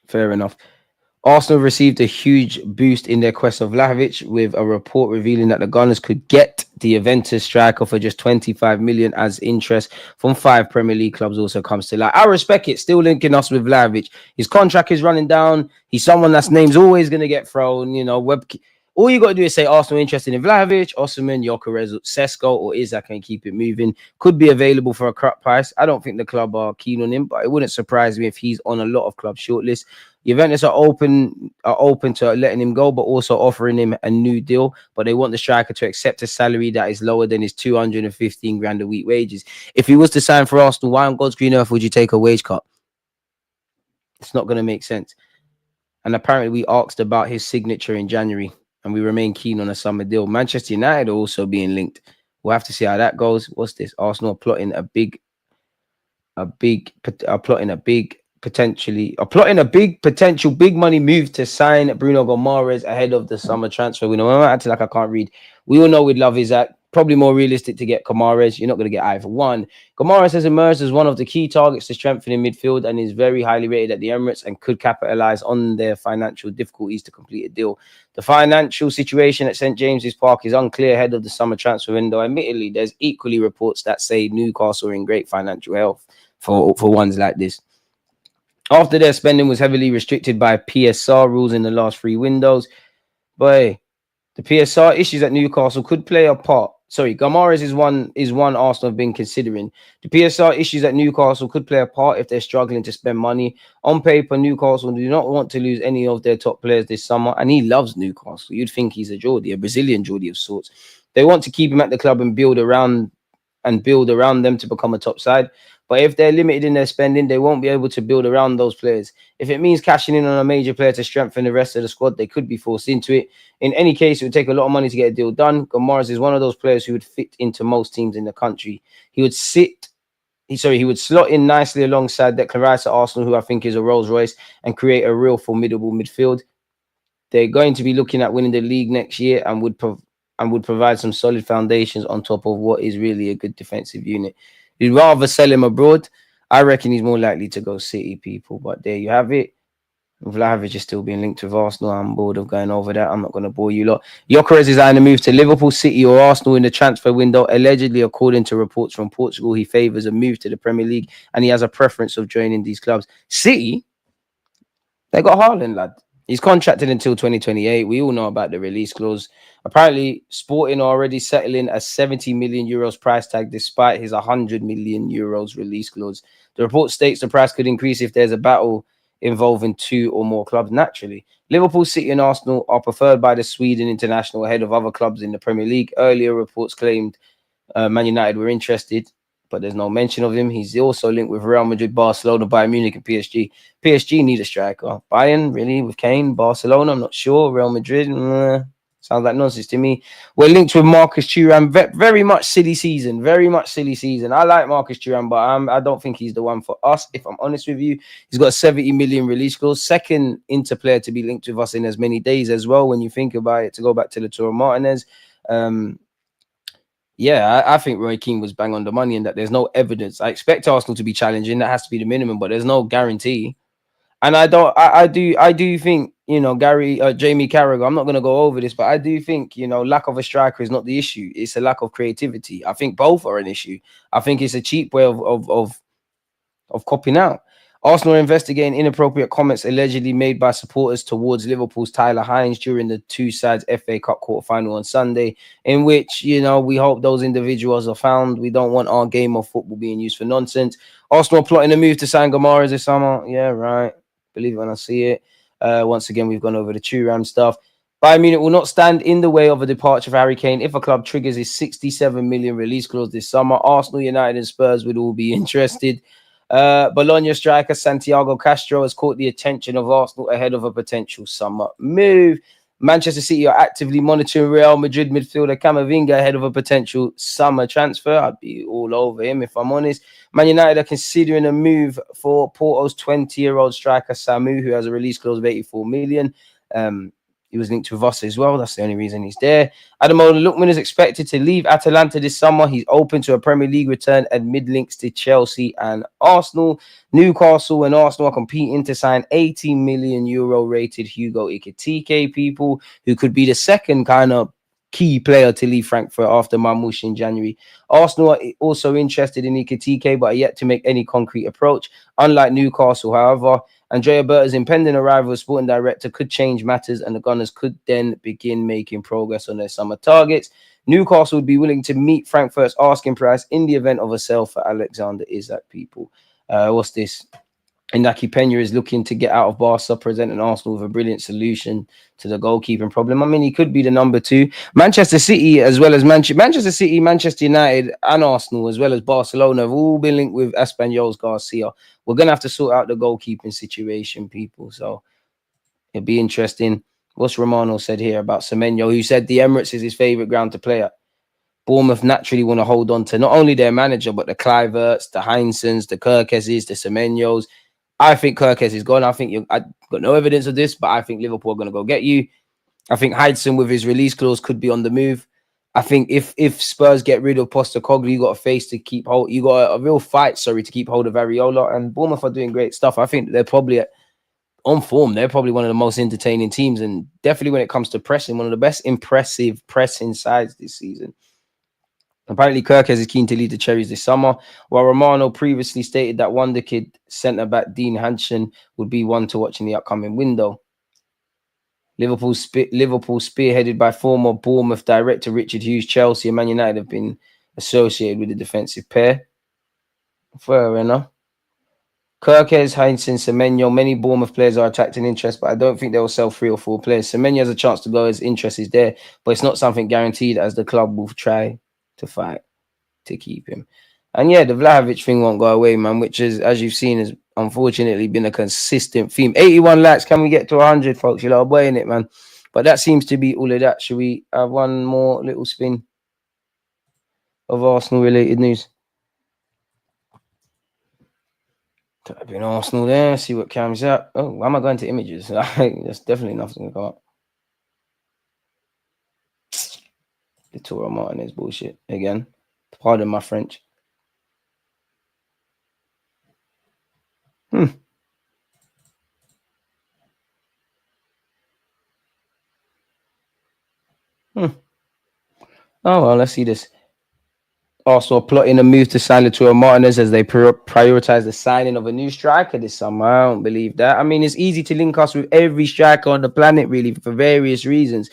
Fair enough. Arsenal received a huge boost in their quest of Vlahovic, with a report revealing that the Gunners could get the Juventus striker for just 25 million as interest from 5 Premier League clubs also comes to light. I respect it. Still linking us with Vlahovic. His contract is running down. He's someone that's name's always going to get thrown. You know, all you got to do is say Arsenal interested in Vlahovic, Osimhen, Gyökeres, Sesko, or Isak, and keep it moving. Could be available for a crap price. I don't think the club are keen on him, but it wouldn't surprise me if he's on a lot of club shortlists. Juventus are open to letting him go, but also offering him a new deal. But they want the striker to accept a salary that is lower than his 215 grand a week wages. If he was to sign for Arsenal, why on God's green earth would you take a wage cut? It's not going to make sense. And apparently we asked about his signature in January, and we remain keen on a summer deal. Manchester United are also being linked. We'll have to see how that goes. What's this? Arsenal are plotting a potential big money move to sign Bruno Guimaraes ahead of the summer transfer window. I'm acting like I can't read. We all know we'd love Isak. Probably more realistic to get Guimaraes. You're not going to get either one. Guimaraes has emerged as one of the key targets to strengthen in midfield and is very highly rated at the Emirates and could capitalize on their financial difficulties to complete a deal. The financial situation at St. James's Park is unclear ahead of the summer transfer window. Admittedly, there's equally reports that say Newcastle are in great financial health for ones like this. After their spending was heavily restricted by PSR rules in the last 3 windows. But the PSR issues at Newcastle could play a part. Sorry, Guimaraes is one Arsenal have been considering. The PSR issues at Newcastle could play a part if they're struggling to spend money. On paper, Newcastle do not want to lose any of their top players this summer, and he loves Newcastle. You'd think he's a Geordie, a Brazilian Geordie of sorts. They want to keep him at the club and build around them to become a top side. But if they're limited in their spending, they won't be able to build around those players. If it means cashing in on a major player to strengthen the rest of the squad, they could be forced into it. In any case, it would take a lot of money to get a deal done. Guimaraes is one of those players who would fit into most teams in the country. He would slot in nicely alongside Declan Rice at Arsenal, who I think is a Rolls Royce, and create a real formidable midfield. They're going to be looking at winning the league next year and would provide some solid foundations on top of what is really a good defensive unit. You'd rather sell him abroad. I reckon he's more likely to go City, people. But there you have it. Vlahovic is still being linked with Arsenal. I'm bored of going over that. I'm not going to bore you lot. Gyökeres is eyeing a move to Liverpool, City or Arsenal in the transfer window. Allegedly, according to reports from Portugal, he favours a move to the Premier League and he has a preference of joining these clubs. City, they got Haaland, lad. He's contracted until 2028. We all know about the release clause. Apparently, Sporting are already settling a 70 million euros price tag despite his 100 million euros release clause. The report states the price could increase if there's a battle involving 2 or more clubs naturally. Liverpool, City and Arsenal are preferred by the Sweden international ahead of other clubs in the Premier League. Earlier reports claimed Man United were interested, but there's no mention of him. He's also linked with Real Madrid, Barcelona, Bayern Munich and PSG. PSG need a striker. Bayern, really, with Kane. Barcelona, I'm not sure. Real Madrid, sounds like nonsense to me. We're linked with Marcus Thuram. Very much silly season. Very much silly season. I like Marcus Thuram, but I don't think he's the one for us, if I'm honest with you. He's got a 70 million release clause. Second Inter player to be linked with us in as many days as well, when you think about it, to go back to Lautaro Martinez. Yeah, I think Roy Keane was bang on the money in that there's no evidence. I expect Arsenal to be challenging. That has to be the minimum, but there's no guarantee. And I do think, Jamie Carragher, I'm not going to go over this, but I do think, lack of a striker is not the issue. It's a lack of creativity. I think both are an issue. I think it's a cheap way of copping out. Arsenal are investigating inappropriate comments allegedly made by supporters towards Liverpool's Tyler Hines during the two sides FA Cup quarter-final on Sunday, in which, we hope those individuals are found. We don't want our game of football being used for nonsense. Arsenal are plotting a move to sign Guimaraes this summer. Yeah, right. Believe it when I see it. Once again, we've gone over the Thuram stuff. Bayern Munich will not stand in the way of a departure for Harry Kane if a club triggers his 67 million release clause this summer. Arsenal, United and Spurs would all be interested. Bologna striker Santiago Castro has caught the attention of Arsenal ahead of a potential summer move. Manchester City are actively monitoring Real Madrid midfielder Camavinga ahead of a potential summer transfer. I'd be all over him if I'm honest. Man United are considering a move for Porto's 20-year-old striker Samu, who has a release clause of 84 million. He was linked with us as well. That's the only reason he's there. Ademola Lookman is expected to leave Atalanta this summer. He's open to a Premier League return amid links to Chelsea and Arsenal. Newcastle and Arsenal are competing to sign 80 million euro rated Hugo Ekitike, people, who could be the second kind of key player to leave Frankfurt after Marmoush in January. Arsenal are also interested in Ekitike, but are yet to make any concrete approach. Unlike Newcastle, however, Andrea Berta's impending arrival as sporting director could change matters, and the Gunners could then begin making progress on their summer targets. Newcastle would be willing to meet Frankfurt's asking price in the event of a sale for Alexander Isak, people. What's this? Inaki Pena is looking to get out of Barca, presenting Arsenal with a brilliant solution to the goalkeeping problem. I mean, he could be the number 2. Manchester City, as well as Manchester City, Manchester United, and Arsenal, as well as Barcelona, have all been linked with Espanyol's Garcia. We're going to have to sort out the goalkeeping situation, people. So it'll be interesting. What's Romano said here about Semenyo, who said the Emirates is his favourite ground to play at. Bournemouth naturally want to hold on to not only their manager, but the Kluiverts, the Heinsens, the Kerkeses, the Semenyos. I think Kerkes is gone. I've got no evidence of this, but I think Liverpool are going to go get you. I think Heidson with his release clause could be on the move. I think if Spurs get rid of Postecoglou, you got a face to keep hold. You got a real fight, to keep hold of Areola. And Bournemouth are doing great stuff. I think they're probably on form. They're probably one of the most entertaining teams, and definitely when it comes to pressing, one of the best impressive pressing sides this season. Apparently, Kirkes is keen to lead the Cherries this summer, while Romano previously stated that wonder kid centre-back Dean Hansen would be one to watch in the upcoming window. Liverpool spearheaded by former Bournemouth director Richard Hughes, Chelsea and Man United have been associated with the defensive pair. Fair enough. Kirkes, Heinsohn, Semenyo, many Bournemouth players are attracting interest, but I don't think they will sell 3 or 4 players. Semenyo has a chance to go as interest is there, but it's not something guaranteed as the club will try to fight to keep him. And yeah, the Vlahovic thing won't go away, man, which is, as you've seen, has unfortunately been a consistent theme. 81 likes. Can we get to 100, folks? You're like, boy in it, man. But that seems to be all of that. Should we have one more little spin of Arsenal-related news? Type in Arsenal there, see what comes up. Oh, why am I going to images? There's definitely nothing to come up. The Toro Martinez bullshit again. Pardon my French. Oh, well, let's see this. Also plotting a move to sign Toro Martinez as they prioritize the signing of a new striker this summer. I don't believe that. I mean, it's easy to link us with every striker on the planet, really, for various reasons.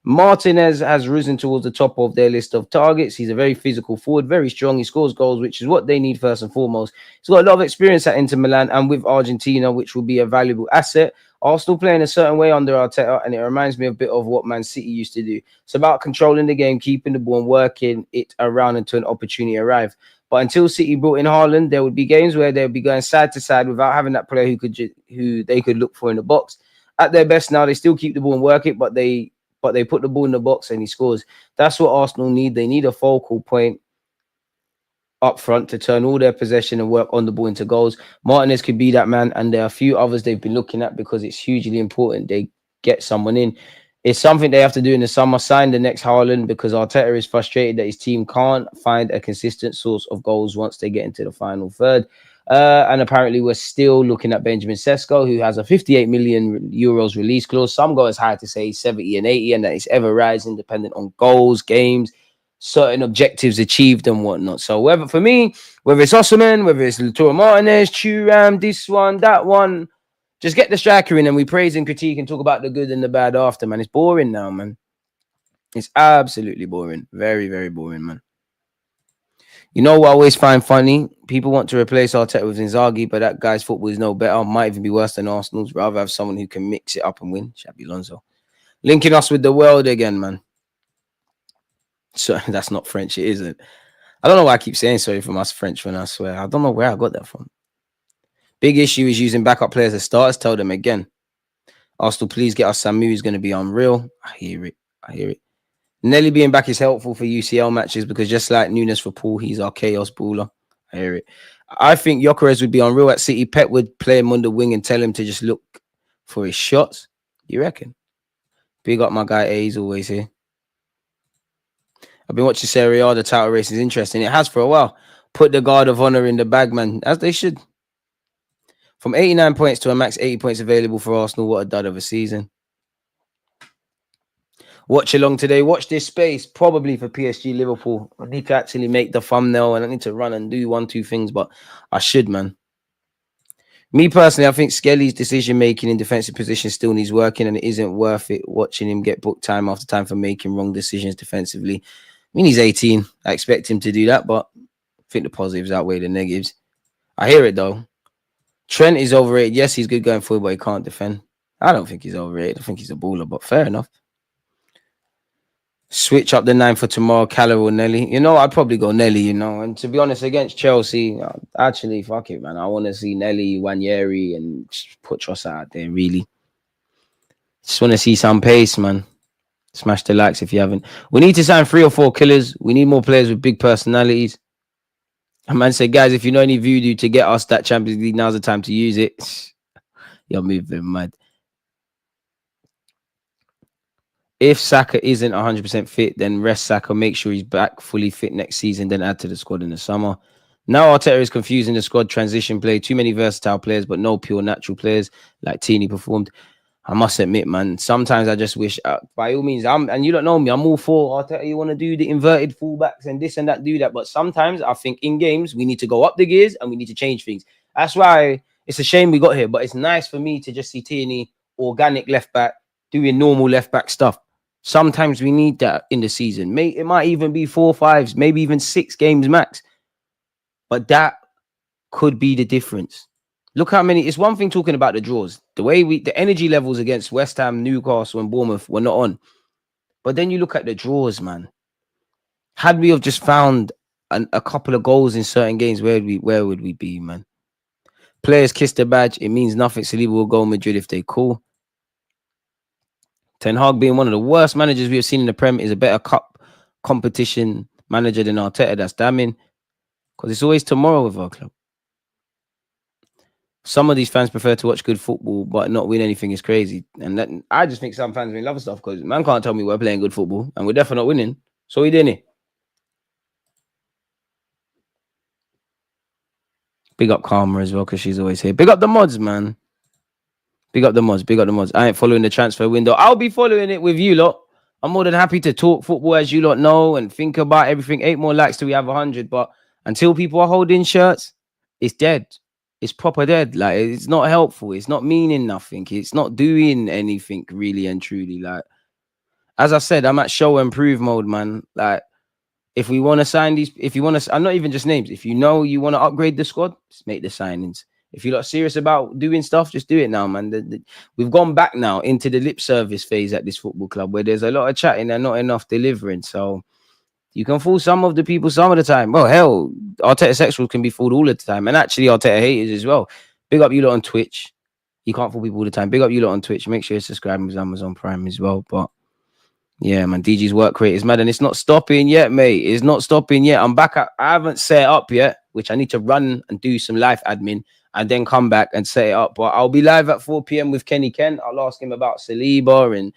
Martinez has risen towards the top of their list of targets. He's a very physical forward, very strong. He scores goals, which is what they need first and foremost. He's got a lot of experience at Inter Milan and with Argentina, which will be a valuable asset. Arsenal playing a certain way under Arteta, and it reminds me a bit of what Man City used to do. It's about controlling the game, keeping the ball and working it around until an opportunity arrives. But until City brought in Haaland, there would be games where they would be going side to side without having that player who they could look for in the box. At their best now, they still keep the ball and work it, but they put the ball in the box and he scores. That's what Arsenal need. They need a focal point up front to turn all their possession and work on the ball into goals. Martinez could be that man, and there are a few others they've been looking at because it's hugely important they get someone in. It's something they have to do in the summer, sign the next Haaland, because Arteta is frustrated that his team can't find a consistent source of goals once they get into the final third. And apparently we're still looking at Benjamin Sesko, who has a 58 million euros release clause. Some go as high to say 70 and 80, and that is ever rising dependent on goals, games, certain objectives achieved and whatnot. So whether it's Osimhen, whether it's Lautaro Martinez, Thuram, this one, that one, just get the striker in and we praise and critique and talk about the good and the bad after, man. It's boring now, man. It's absolutely boring. Very, very boring, man. You know what I always find funny? People want to replace Arteta with Inzaghi, but that guy's football is no better. Might even be worse than Arsenal's. Rather have someone who can mix it up and win. Xabi Alonso. Linking us with the world again, man. So that's not French, it isn't. I don't know why I keep saying sorry from us French when I swear. I don't know where I got that from. Big issue is using backup players as starters. Tell them again. Arsenal, please get us Samu. He's going to be unreal. I hear it. Nelly being back is helpful for UCL matches because just like Nunes for Paul, he's our chaos baller. I hear it. I think Gyökeres would be unreal at City. Pep would play him on the wing and tell him to just look for his shots. You reckon? Big up my guy A, he's always here. I've been watching Serie A. The title race is interesting. It has for a while. Put the guard of honor in the bag, man, as they should. From 89 points to a max 80 points available for Arsenal. What a dud of a season. Watch along today. Watch this space. Probably for PSG Liverpool. I need to actually make the thumbnail and I need to run and do 1-2 things, but I should, man. Me personally, I think Skelly's decision-making in defensive position still needs working, and it isn't worth it watching him get booked time after time for making wrong decisions defensively. I mean, he's 18. I expect him to do that, but I think the positives outweigh the negatives. I hear it, though. Trent is overrated. Yes, he's good going forward, but he can't defend. I don't think he's overrated. I think he's a baller, but fair enough. Switch up the 9 for tomorrow, Carragher or Nelly. You know, I'd probably go Nelly, And to be honest, against Chelsea, actually, fuck it, man. I want to see Nelly, Wanyeri, and put Trossard out there, really. Just want to see some pace, man. Smash the likes if you haven't. We need to sign 3 or 4 killers. We need more players with big personalities. A man said, guys, if you know any voodoo to get us that Champions League, now's the time to use it. You're moving mad. If Saka isn't 100% fit, then rest Saka, make sure he's back fully fit next season, then add to the squad in the summer. Now Arteta is confusing the squad transition play. Too many versatile players, but no pure natural players like Tini performed. I must admit, man, sometimes I just wish, by all means, and you don't know me, I'm all for Arteta. You want to do the inverted fullbacks and this and that, do that. But sometimes I think in games, we need to go up the gears and we need to change things. That's why it's a shame we got here. But it's nice for me to just see Tierney, organic left back, doing normal left back stuff. Sometimes we need that in the season. It might even be 4 or 5, maybe even 6 games max. But that could be the difference. Look how many. It's one thing talking about the draws. The energy levels against West Ham, Newcastle, and Bournemouth were not on. But then you look at the draws, man. Had we have just found a couple of goals in certain games, where would we be, man? Players kiss the badge. It means nothing. Saliba will go Madrid if they call. Ten Hag being one of the worst managers we have seen in the Prem is a better cup competition manager than Arteta. That's damning. Because it's always tomorrow with our club. Some of these fans prefer to watch good football, but not win anything is crazy. And I just think some fans may love stuff because man can't tell me we're playing good football and we're definitely not winning. So we didn't. Big up Karma as well because she's always here. Big up the mods, man. Big up the mods. Big up the mods. I ain't following the transfer window. I'll be following it with you lot. I'm more than happy to talk football as you lot know and think about everything. 8 more likes till we have 100. But until people are holding shirts, it's dead. It's proper dead. Like, it's not helpful. It's not meaning nothing. It's not doing anything really and truly. Like, as I said, I'm at show and prove mode, man. Like, if we want to sign these, if you want to, I'm not even just names. If you know you want to upgrade the squad, just make the signings. If you're not serious about doing stuff, just do it now, man. We've gone back now into the lip service phase at this football club where there's a lot of chatting and not enough delivering. So you can fool some of the people some of the time. Well, hell, Arteta sexuals can be fooled all the time. And actually, Arteta haters as well. Big up you lot on Twitch. You can't fool people all the time. Big up you lot on Twitch. Make sure you're subscribing with Amazon Prime as well. But yeah, man, DG's work rate is mad. And it's not stopping yet, mate. It's not stopping yet. I'm back. I haven't set it up yet, which I need to run and do some live admin and then come back and set it up. But I'll be live at 4 p.m. with Kenny Kent. I'll ask him about Saliba. And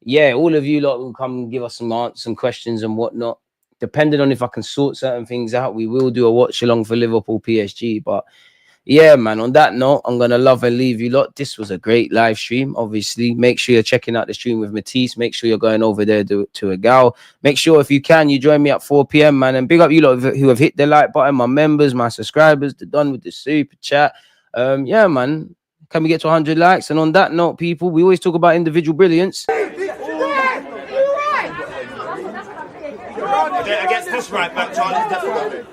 yeah, all of you lot will come give us some questions and whatnot. Depending on if I can sort certain things out, we will do a watch along for Liverpool PSG. But yeah, man, on that note, I'm going to love and leave you lot. This was a great live stream, obviously. Make sure you're checking out the stream with Matisse. Make sure you're going over there to a gal. Make sure if you can, you join me at 4 p.m, man. And big up you lot who have hit the like button, my members, my subscribers, they're done with the super chat. Yeah, man. Can we get to 100 likes? And on that note, people, we always talk about individual brilliance. Against this right back, Charlie.